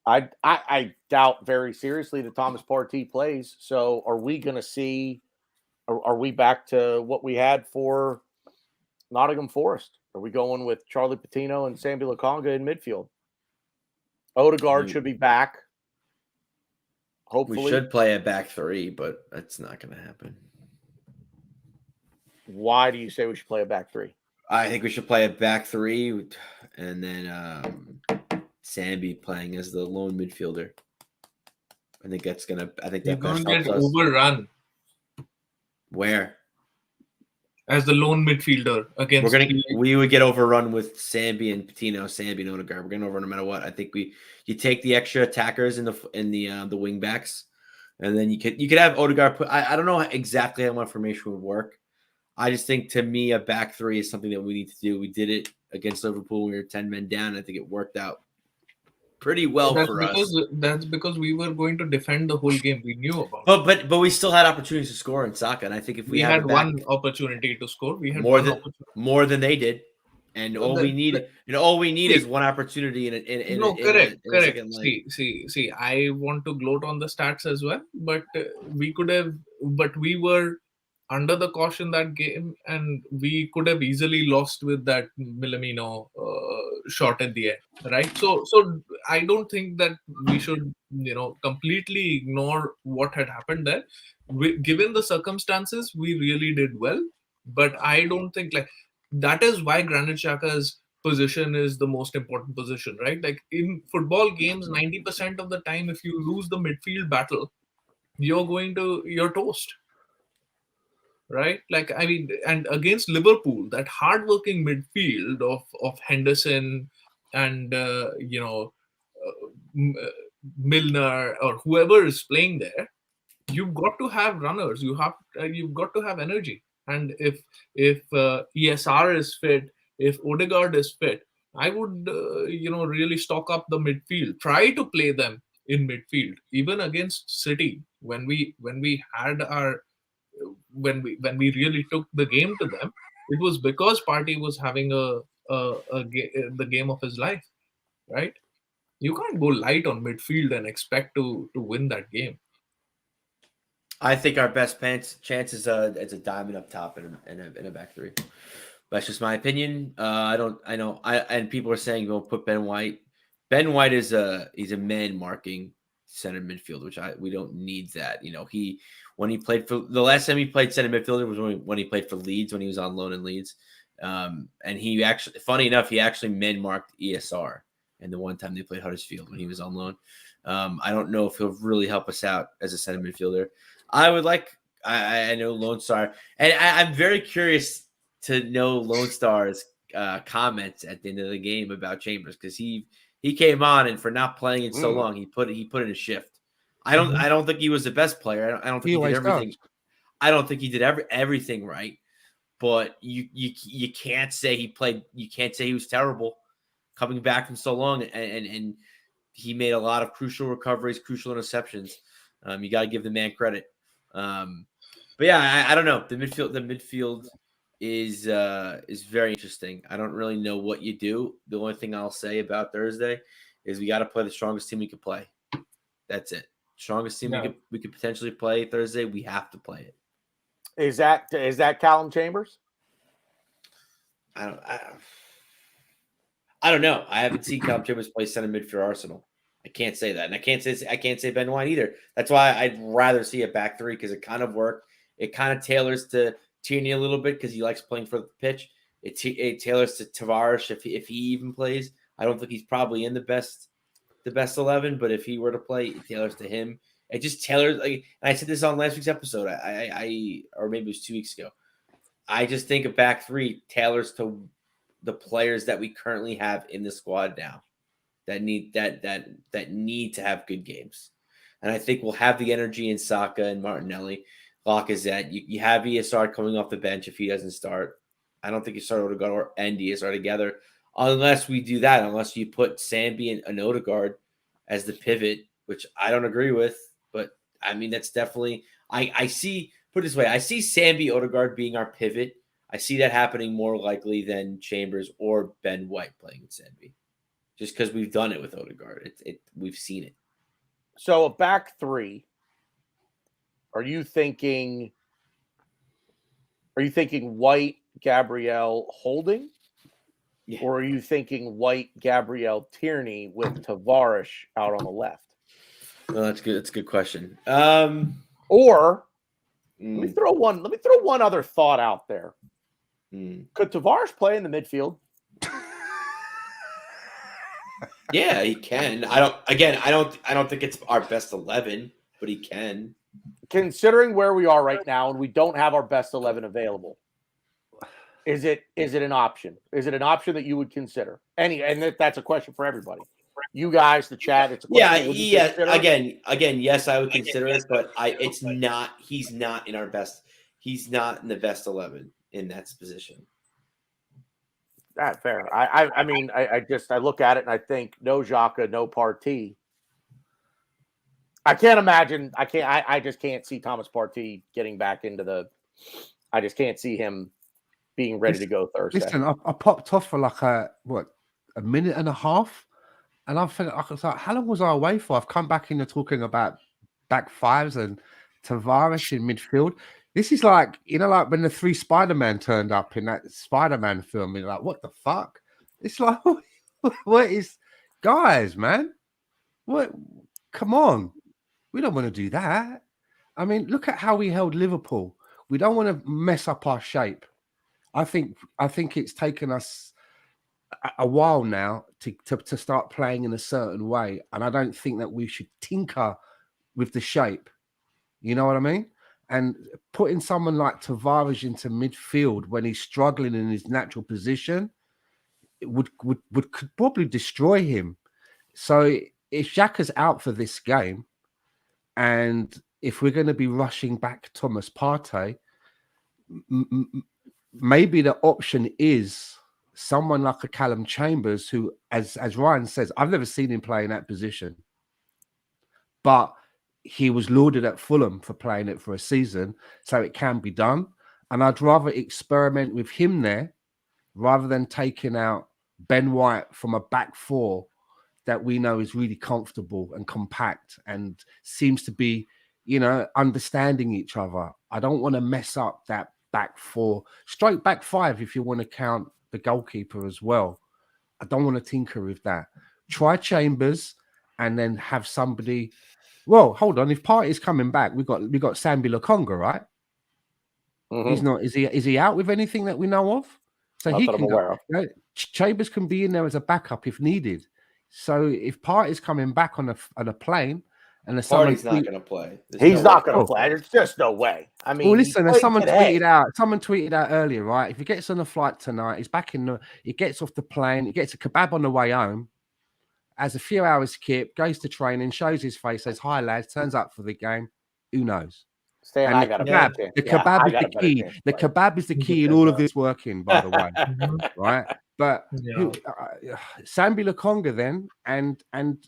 I doubt very seriously that Thomas Partey plays. So are we going to see? Are we back to what we had for Nottingham Forest? Are we going with Charlie Patino and Sambi Lokonga in midfield? Odegaard should be back. Hopefully. We should play a back three, but that's not going to happen. Why do you say we should play a back three? I think we should play a back three, and then Sambi playing as the lone midfielder. I think that best helps us. Overrun. Where? As the lone midfielder against. We would get overrun with Sambi and Patino, Sambi and Odegaard. We're gonna overrun no matter what. I think you take the extra attackers in the wing backs, and then you could have Odegaard put. I don't know exactly how my formation would work. I just think, to me, a back three is something that we need to do. We did it against Liverpool when we were 10 men down. I think it worked out pretty well for us. That's because we were going to defend the whole game. We knew about it. But we still had opportunities to score in Saka. And I think if we had one opportunity to score, we had more than they did. And all we need is one opportunity correct. See, I want to gloat on the stats as well, but we were under the caution that game, and we could have easily lost with that Millamino shot at the end, right? So I don't think that we should, completely ignore what had happened there. Given the circumstances, we really did well, but I don't think that is why Granit Xhaka's position is the most important position, right? Like in football games, 90% of the time, if you lose the midfield battle, you're toast. Right, and against Liverpool, that hardworking midfield of Henderson and Milner or whoever is playing there, you've got to have runners. You've got to have energy. And if ESR is fit, if Odegaard is fit, I would really stock up the midfield. Try to play them in midfield, even against City when we had our. When we really took the game to them, it was because Partey was having the game of his life, right? You can't go light on midfield and expect to win that game. I think our best chance is a diamond up top in a back three. That's just my opinion. And people are saying we'll put Ben White. Ben White he's a man marking center midfield, which we don't need that. When he played for the last time he played center midfielder was when he played for Leeds, when he was on loan in Leeds. And he actually, funny enough, he actually man marked ESR. And the one time they played Huddersfield when he was on loan. I don't know if he'll really help us out as a center midfielder. I would like, I know Lone Star, and I'm very curious to know Lone Star's comments at the end of the game about Chambers, because he came on, and for not playing in so long, he put in a shift. I don't think he was the best player. I don't think he did everything. I don't think he did everything right. But you can't say he played. You can't say he was terrible coming back from so long, and he made a lot of crucial recoveries, crucial interceptions. You got to give the man credit. But yeah, I don't know. The midfield is very interesting. I don't really know what you do. The only thing I'll say about Thursday is we got to play the strongest team we can play. That's it. strongest team Yeah. we could potentially play Thursday. We have to play it. Is that Callum Chambers? I don't know. I haven't seen Callum Chambers play center mid for Arsenal. I can't say that, and I can't say Ben White either. That's why I'd rather see a back three because it kind of worked. It kind of tailors to Tierney a little bit because he likes playing for the pitch. It tailors to Tavares if he even plays. I don't think he's probably in the best 11, but if he were to play, it tailors to him. It just tailors. Like, and I said this on last week's episode. I or maybe it was 2 weeks ago. I just think a back three tailors to the players that we currently have in the squad now that need to have good games. And I think we'll have the energy in Saka and Martinelli. Lacazette. You have ESR coming off the bench if he doesn't start. I don't think you start Odegaard and ESR together unless we do that, unless you put Sambi and Odegaard as the pivot, which I don't agree with. But, I mean, that's definitely – I see – put it this way. I see Sambi Odegaard being our pivot. I see that happening more likely than Chambers or Ben White playing with Sambi. Just because we've done it with Odegaard. We've seen it. So a back three, are you thinking White, Gabriel, Holding? Yeah. Or are you thinking White, Gabriel, Tierney with Tavares out on the left? No, that's good. That's a good question. Or let me throw one other thought out there. Could Tavares play in the midfield? Yeah, he can. I don't think it's our best 11, but he can. Considering where we are right now and we don't have our best 11 available, is it an option? Is it an option that you would consider? And that's a question for everybody. You guys, the chat, it's a question. Yeah. Again, yes, I would consider it, but it's not. He's not in our best. He's not in the best 11 in that position. That's fair. I mean, I look at it and I think no Xhaka, no Partey. I can't imagine. I just can't see Thomas Partey getting back into the. I just can't see him being ready to go Thursday. Listen, I popped off for like a minute and a half, and I was like, how long was I away for? I've come back into talking about back fives and Tavares in midfield. This is like, like when the 3 Spider-Man turned up in that Spider-Man film. You're like, what the fuck? It's like, what is, guys, man? What? Come on. We don't want to do that. I mean, look at how we held Liverpool. We don't want to mess up our shape. I think it's taken us a while now to start playing in a certain way. And I don't think that we should tinker with the shape. You know what I mean? And putting someone like Tavares into midfield when he's struggling in his natural position, it could probably destroy him. So if Xhaka's out for this game, and if we're going to be rushing back Thomas Partey, maybe the option is someone like a Callum Chambers, who, as Ryan says, I've never seen him play in that position, but he was lauded at Fulham for playing it for a season, so it can be done. And I'd rather experiment with him there rather than taking out Ben White from a back four that we know is really comfortable and compact and seems to be, understanding each other. I don't want to mess up that back four, straight back five if you want to count the goalkeeper as well. I don't want to tinker with that. Try Chambers and then have somebody. Well, hold on. If Partey's coming back, we got Sambi Lokonga, right? Mm-hmm. He's not. Is he out with anything that we know of? So Not he that can I'm aware of. Chambers can be in there as a backup if needed. So if Partey's coming back on a plane, and there's Partey's not going to play. He's not going to play. There's just no way. I mean, well, listen. There's someone tweeted out. Someone tweeted out earlier, right? If he gets on a flight tonight, he's back he gets off the plane. He gets a kebab on the way home. Has a few hours skip, goes to training, shows his face, says hi lads, turns up for the game. Who knows? Stan, and the kebab is the key. The kebab is the key in all of this working, by the way, right? But Sambi Lokonga then, and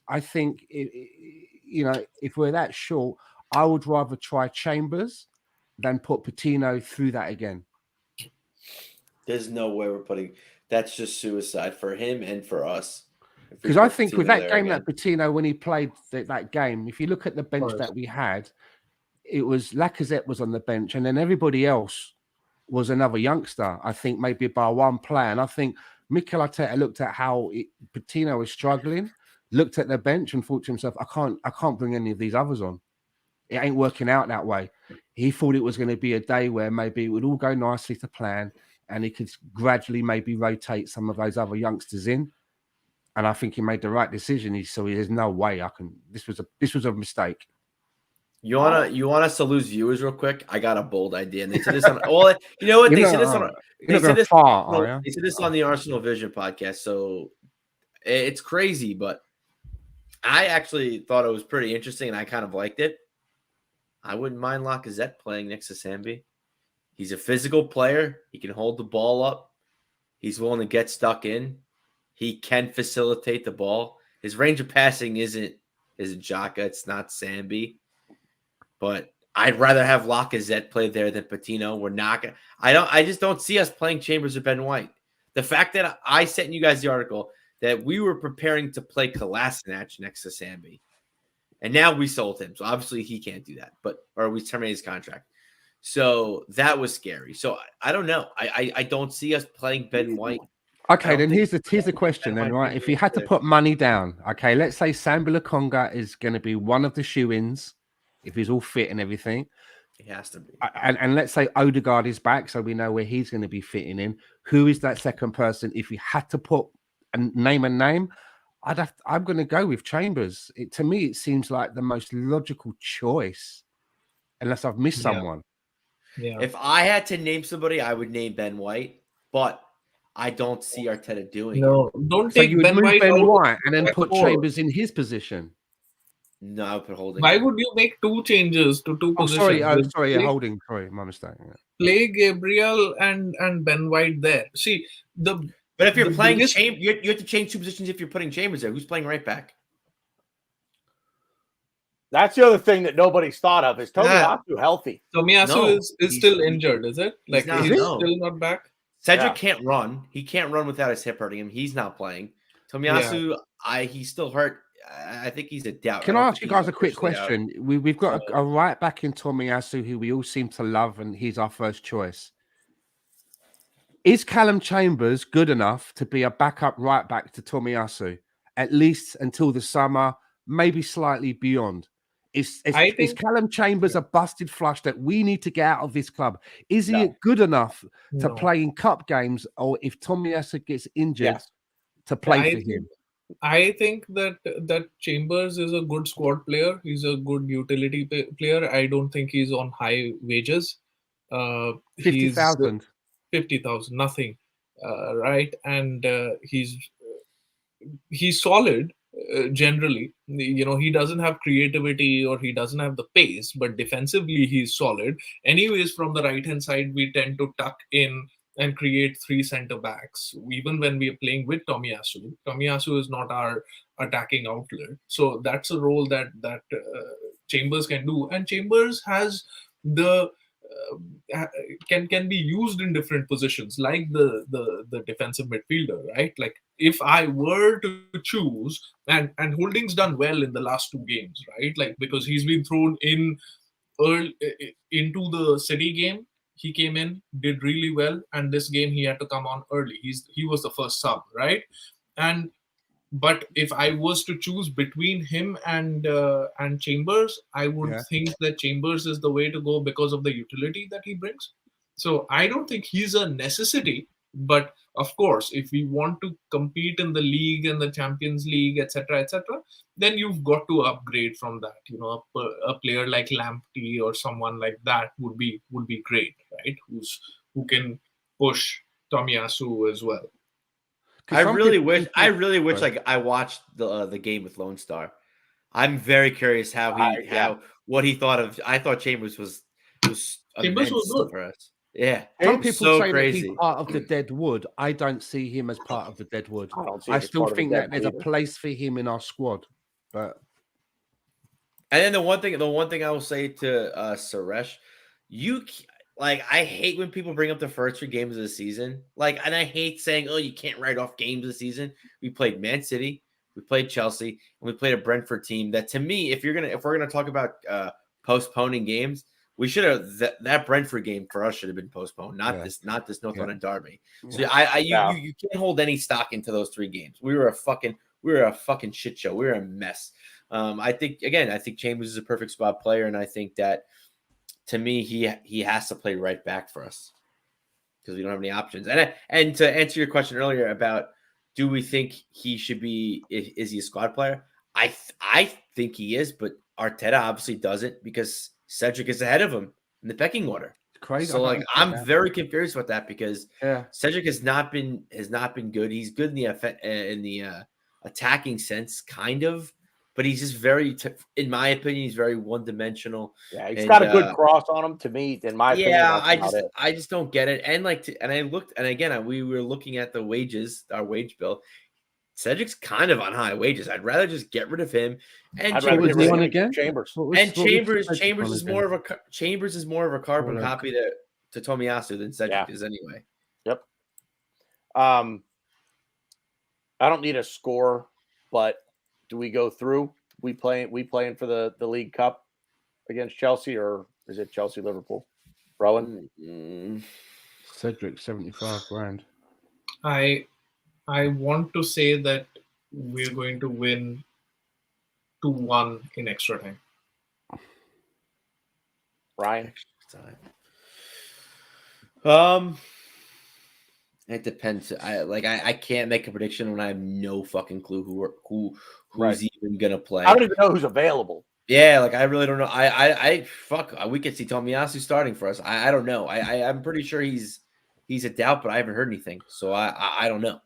I think if we're that short, I would rather try Chambers than put Patino through that again. There's no way we're putting. That's just suicide for him and for us. Because I think with Patino that there game again. that Patino, when he played that game, if you look at the bench Course. that we had, it was Lacazette was on the bench, and then everybody else was another youngster. I think maybe by one player. And I think Mikel Arteta looked at how Patino was struggling, looked at the bench, and thought to himself, I can't bring any of these others on. It ain't working out that way. He thought it was going to be a day where maybe it would all go nicely to plan, and he could gradually maybe rotate some of those other youngsters in. And I think he made the right decision. He saw there's no way I can. This was a mistake. You want us to lose viewers real quick? I got a bold idea, and they said this on. Well, you know what? You're They not, said this on. you're They not said going this. far, are you? They said this on the Arsenal Vision podcast. So it's crazy, but I actually thought it was pretty interesting, and I kind of liked it. I wouldn't mind Lacazette playing next to Sambi. He's a physical player. He can hold the ball up. He's willing to get stuck in. He can facilitate the ball. His range of passing isn't Xhaka. It's not Sambi. But I'd rather have Lacazette play there than Patino. We're not gonna. I just don't see us playing Chambers or Ben White. The fact that I sent you guys the article that we were preparing to play Kolasinac next to Sambi, and now we sold him. So obviously he can't do that. Or we terminated his contract. So that was scary. So I don't know. I don't see us playing Ben White. Okay, then here's the question then, right? If you had to put money down, okay, let's say Sambi Lokonga is going to be one of the shoe-ins if he's all fit and everything. It has to be. And let's say Odegaard is back, so we know where he's going to be fitting in. Who is that second person? If you had to put name a name, I'm going to go with Chambers. To me, it seems like the most logical choice, unless I've missed someone. Yeah. If I had to name somebody, I would name Ben White, but I don't see Arteta doing No, don't So take you would Ben move White Ben out White and then back put four. Chambers in his position. it. No, I would put Holding. Why would you make two changes to two positions? Holding. Sorry, my mistake. Yeah. Play Gabriel and Ben White there. See, But if you're the playing biggest- Chambers, you have to change two positions if you're putting Chambers there. Who's playing right back? That's the other thing that nobody's thought of is Tomiyasu healthy. Tomiyasu No, is still injured, is it? Like not, he's no. still not back? Cedric can't run. He can't run without his hip hurting him. He's not playing. Tomiyasu, he's still hurt. I think he's a doubt. Can I ask you guys a quick officially out. question? We've got a right back in Tomiyasu who we all seem to love, and he's our first choice. Is Callum Chambers good enough to be a backup right back to Tomiyasu, at least until the summer, maybe slightly beyond? Is Callum Chambers a busted flush that we need to get out of this club? Is he good enough to play in cup games, or if Tomiyasu gets injured, to play for him? I think that Chambers is a good squad player. He's a good utility player. I don't think he's on high wages. 50,000. 50,000, nothing, right? And he's solid generally. You know, he doesn't have creativity or he doesn't have the pace, but defensively he's solid. Anyways, from the right hand side, we tend to tuck in and create three center backs. Even when we are playing with Tomiyasu is not our attacking outlet. So that's a role that Chambers can do, and Chambers has the can be used in different positions, like the defensive midfielder, right? Like if I were to choose, and Holding's done well in the last two games, right? Like because he's been thrown in early into the City game. He came in, did really well, and this game he had to come on early. He was the first sub, right? But if I was to choose between him and Chambers, I would think that Chambers is the way to go because of the utility that he brings. So I don't think he's a necessity. But of course, if we want to compete in the league and the Champions League, etc., then you've got to upgrade from that. You know, a player like Lamptey or someone like that would be great, right? Who can push Tomiyasu as well. I really wish like I watched the game with Lone Star. I'm very curious what he thought of. I thought Chambers was Chambers was good for us. Yeah, some people say that he's part of the dead wood. I don't see him as part of the dead wood. I still think that there's a place for him in our squad. But and then the one thing I will say to Suresh, I hate when people bring up the first three games of the season. And I hate saying, "Oh, you can't write off games of the season." We played Man City, We played Chelsea, and we played a Brentford team that, to me, if we're gonna talk about postponing games, we should have that Brentford game for us should have been postponed, not this North London derby. So you can't hold any stock into those 3 games. We were a fucking shit show. We were a mess. I think Chambers is a perfect spot player, and I think that, to me, he has to play right back for us because we don't have any options. And to answer your question earlier about, do we think he should be? Is he a squad player? I think he is, but Arteta obviously doesn't because Cedric is ahead of him in the pecking order. Crazy. So I'm very confused about that because Cedric has not been good. He's good in the attacking sense, kind of, but he's just in my opinion, he's very one-dimensional. Yeah, he's got a good cross on him, to me. In my opinion, I just don't get it. And I looked, and again, we were looking at the wages, our wage bill. Cedric's kind of on high wages. I'd rather just get rid of him. And Chambers. Chambers is more of a carbon copy to Tomiyasu than Cedric is anyway. Yep. I don't need a score, but do we go through? We playing for the League Cup against Chelsea, or is it Chelsea Liverpool? Rowan? Cedric, 75 grand. I want to say that we're going to win 2-1 in extra time. Ryan? It depends. I can't make a prediction when I have no fucking clue who's even gonna play. I don't even know who's available. Yeah, I really don't know. We could see Tomiyasu starting for us. I don't know. I'm pretty sure he's a doubt, but I haven't heard anything, so I don't know.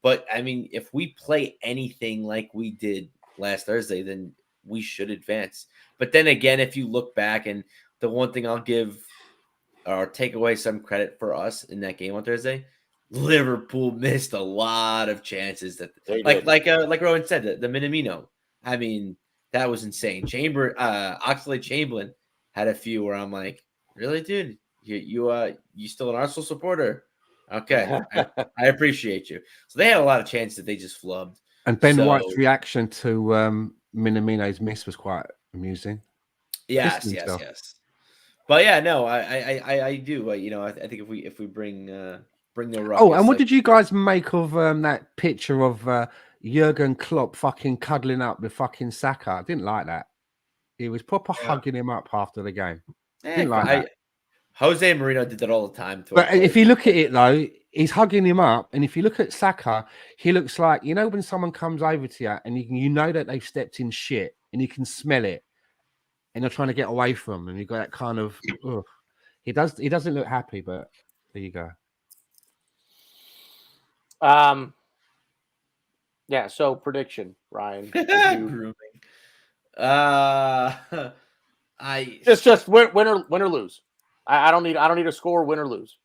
But I mean, if we play anything like we did last Thursday, then we should advance. But then again, if you look back, and the one thing I'll give or take away some credit for us in that game on Thursday, Liverpool missed a lot of chances that, like Rowan said, the Minamino. I mean, that was insane. Oxlade-Chamberlain had a few where I'm like, really, dude? You still an Arsenal supporter? Okay, I appreciate you. So they had a lot of chances that they just flubbed. And Ben White's reaction to Minamino's miss was quite amusing. Yes. But yeah, no, I do. I think if we bring the ruckus. Oh, and what did you guys make of that picture of Jurgen Klopp fucking cuddling up with fucking Saka? I didn't like that. He was proper hugging him up after the game. Didn't like that. Jose Mourinho did that all the time. But if you look at it though, he's hugging him up, and if you look at Saka, he looks like, when someone comes over to you and you know that they've stepped in shit, and you can smell it, and you're trying to get away from them, and you got that kind of. He doesn't look happy, but there you go. Yeah. So prediction, Ryan. Grooming. Just win or lose. I don't need a score, win or lose.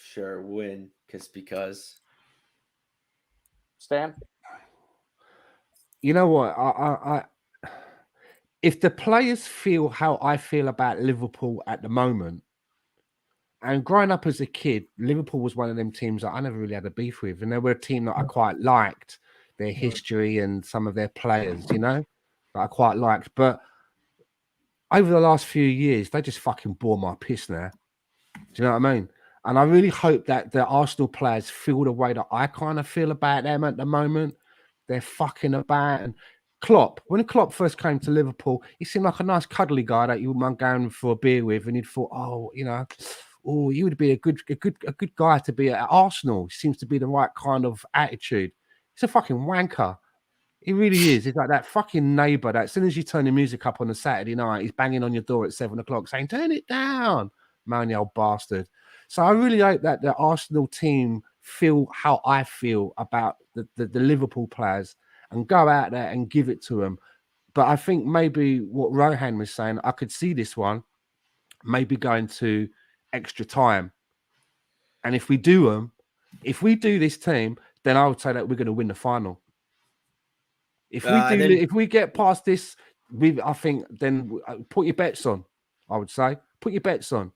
Sure, win because Stan. You know what? I if the players feel how I feel about Liverpool at the moment, and growing up as a kid, Liverpool was one of them teams that I never really had a beef with, and they were a team that I quite liked their history and some of their players, that I quite liked, but over the last few years, they just fucking bore my piss now. Do you know what I mean? And I really hope that the Arsenal players feel the way that I kind of feel about them at the moment. They're fucking about. And when Klopp first came to Liverpool, he seemed like a nice cuddly guy that you would mind going for a beer with, and you'd thought, he would be a good guy to be at Arsenal. He seems to be the right kind of attitude. He's a fucking wanker. He really is. He's like that fucking neighbour that as soon as you turn the music up on a Saturday night, he's banging on your door at 7:00 saying, "Turn it down, man, you old bastard." So I really hope that the Arsenal team feel how I feel about the Liverpool players and go out there and give it to them. But I think maybe what Rohan was saying, I could see this one maybe going to extra time. And if we do this team, then I would say that we're going to win the final. If we get past this, I think then put your bets on. I would say put your bets on.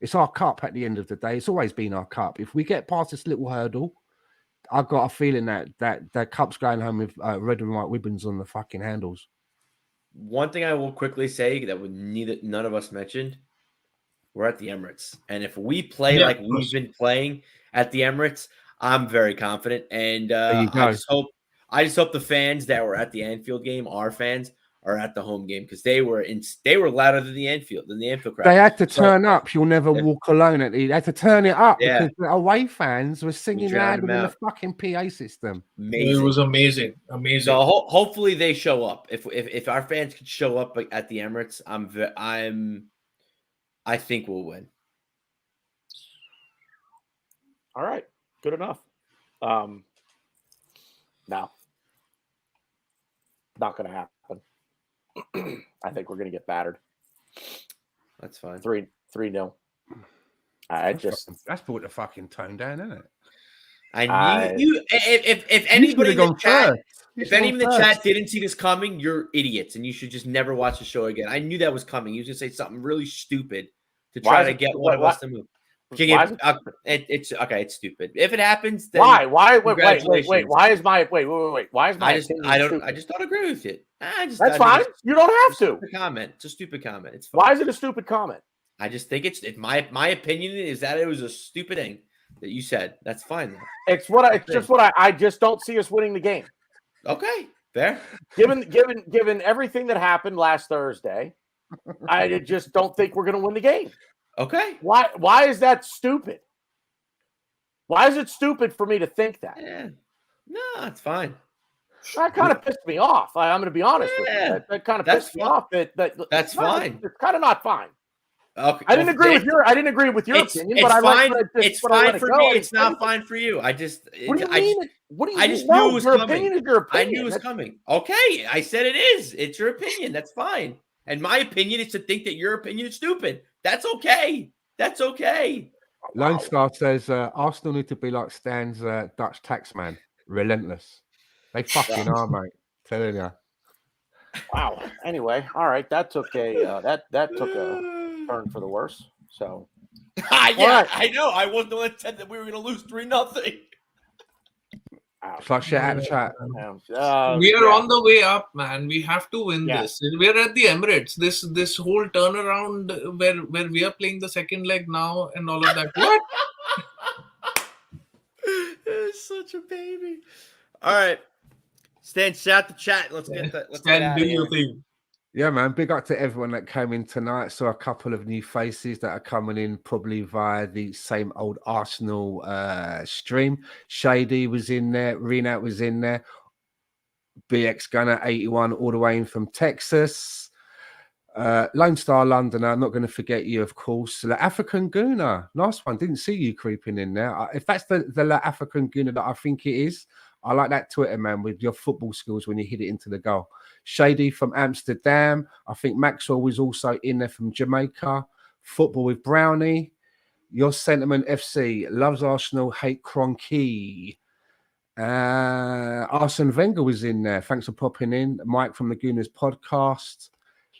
It's our cup at the end of the day. It's always been our cup. If we get past this little hurdle, I got a feeling that the cup's going home with red and white ribbons on the fucking handles. One thing I will quickly say that none of us mentioned, we're at the Emirates. And if we play like we've been playing at the Emirates, I'm very confident. And I just hope the fans that were at the Anfield game, our fans, are at the home game because they were louder than the Anfield crowd. They had to turn up. You'll never walk alone. They had to turn it up because the away fans were singing louder than the fucking PA system. Amazing. It was amazing. So hopefully they show up. If our fans could show up at the Emirates, I think we'll win. All right, good enough. No, not going to happen. I think we're going to get battered. That's fine. 3-0. That's brought the fucking tone down, isn't it? I knew if anybody in the chat, if anyone in the chat didn't see this coming, you're idiots, and you should just never watch the show again. I knew that was coming. He was going to say something really stupid to try to get one of us to move. It's okay. It's stupid. If it happens, then why? Wait. Why is my Why is my? I just don't agree with it. That's fine. You don't have to. It's a stupid comment. It's fine. Why is it a stupid comment? I just think it's my opinion is that it was a stupid thing that you said. That's fine. Though. I just don't see us winning the game. Okay, fair. Given everything that happened last Thursday, I just don't think we're going to win the game. Okay. Why is that stupid? Why is it stupid for me to think that? Yeah. No, it's fine. That kind of pissed me off. I'm going to be honest with you. That kind of pissed me off. That's fine. It's kind of not fine. Okay. I didn't agree with your opinion, but it's fine for me. It's not fine for you. What do you mean? I just knew it was coming. Opinion is your opinion. I knew it was coming. Okay, I said it is. It's your opinion. That's fine. And my opinion is to think that your opinion is stupid. That's okay. That's okay. Lone Star says Arsenal need to be like Stan's Dutch taxman, relentless. They fucking are, mate. Telling you. Wow. Anyway, all right. That took a turn for the worse. So. Right. I know. I wasn't the one that said that we were going to lose 3-0. Fuck shit out of the chat. We are on the way up, man. We have to win this. We're at the Emirates. This whole turnaround where we are playing the second leg now and all of that. What? It's such a baby. All right. Stan, shout the chat. Let's get that. Stan, do your thing. Yeah, man. Big up to everyone that came in tonight. Saw a couple of new faces that are coming in probably via the same old Arsenal stream. Shady was in there. Renat was in there. BX Gunner 81 all the way in from Texas. Lone Star Londoner. I'm not going to forget you, of course. The African Gooner. Nice one. Didn't see you creeping in there. If that's the African Gooner that I think it is, I like that Twitter, man, with your football skills when you hit it into the goal. Shady from Amsterdam. I think Maxwell was also in there from Jamaica. Football with Brownie. Your Sentiment FC. Loves Arsenal, hate Kroenke. Arsene Wenger was in there. Thanks for popping in. Mike from the Gooners podcast.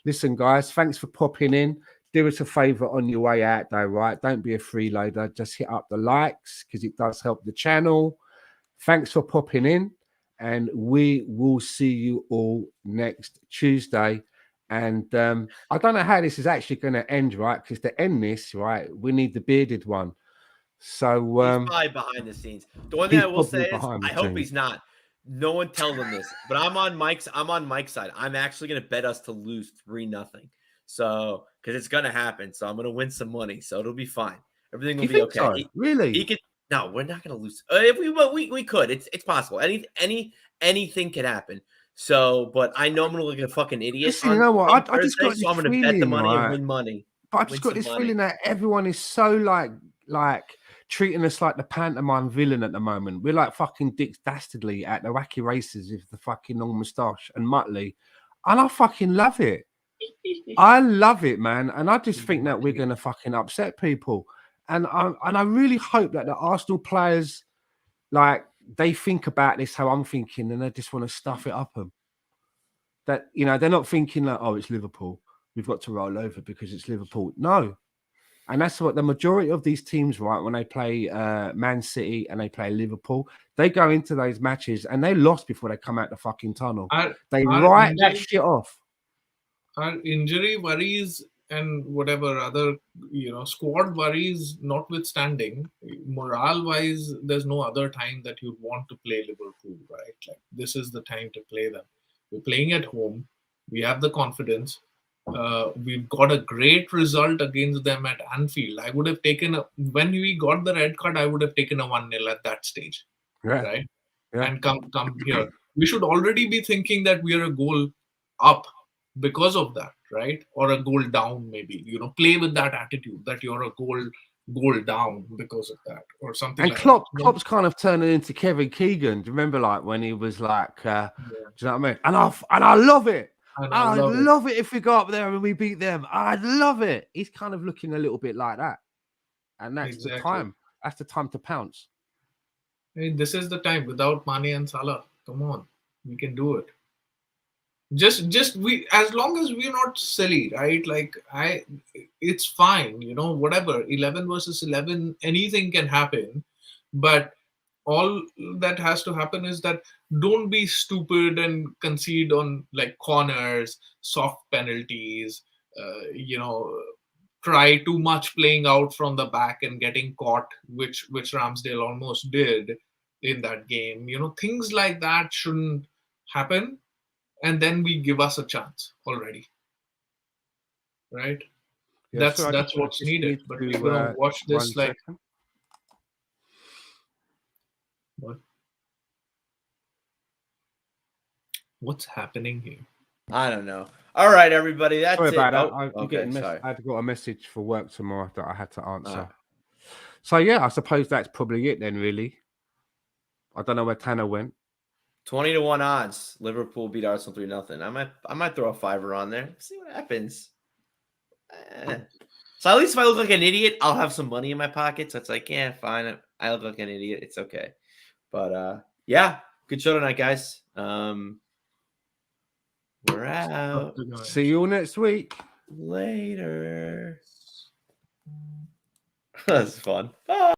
Listen, guys, thanks for popping in. Do us a favour on your way out, though, right? Don't be a freeloader. Just hit up the likes because it does help the channel. Thanks for popping in, and we will see you all next Tuesday. And I don't know how this is actually going to end, right? Because to end this, right, we need the bearded one. So he's probably behind the scenes. The one thing I will say is, I hope he's not. No one tell them this, but I'm on Mike's side. I'm actually going to bet us to lose 3-0. So because it's going to happen. So I'm going to win some money. So it'll be fine. Everything will be okay. So? Really? He could. No, we're not going to lose. If we could. It's possible. Anything could happen. So, but I know I'm going to look like a fucking idiot. Listen, you know what? I just got this I'm going to bet the money and win money. But I just got this feeling that everyone is so like treating us like the pantomime villain at the moment. We're like fucking Dick Dastardly at the wacky races with the fucking long moustache and Muttley, and I fucking love it. I love it, man. And I just think that we're going to fucking upset people. And I really hope that the Arsenal players, like, they think about this how I'm thinking, and they just want to stuff it up them. That, you know, they're not thinking like, oh, it's Liverpool. We've got to roll over because it's Liverpool. No. And that's what the majority of these teams, right? When they play Man City and they play Liverpool, they go into those matches and they lost before they come out the fucking tunnel. They write that shit off. Our injury worries and whatever other squad worries notwithstanding, morale wise, there's no other time that you'd want to play Liverpool, right? Like this is the time to play them. We're playing at home. We have the confidence. We've got a great result against them at Anfield. I would have taken when we got the red card, I would have taken a 1-0 at that stage, right? Yeah. And come here. We should already be thinking that we are a goal up because of that, right? Or a goal down, maybe. Play with that attitude that you're a goal down because of that, or something. And like Klopp's kind of turning into Kevin Keegan. Do you remember, like when he was like, do you know what I mean? And I love it. I'd love it if we go up there and we beat them. I'd love it. He's kind of looking a little bit like that, and that's the time. That's the time to pounce. Hey, this is the time. Without Mane and Salah, come on, we can do it. Just we, as long as we're not silly, right? Like it's fine, whatever. 11 versus 11, anything can happen, but all that has to happen is that don't be stupid and concede on like corners, soft penalties, try too much playing out from the back and getting caught, which Ramsdale almost did in that game. Things like that shouldn't happen. And then we give us a chance already, right? Yeah, that's what's needed. But we're gonna watch this like what? What's happening here? I don't know. All right, everybody. That's sorry it. about that. I I've got a message for work tomorrow that I had to answer. So yeah, I suppose that's probably it then. Really, I don't know where Tanner went. 20-1 odds. Liverpool beat Arsenal 3-0. I might throw a $5 on there. See what happens. So at least if I look like an idiot, I'll have some money in my pocket. So it's like, yeah, fine. I look like an idiot. It's okay. But yeah, good show tonight, guys. We're out. See you all next week. Later. That's fun. Bye.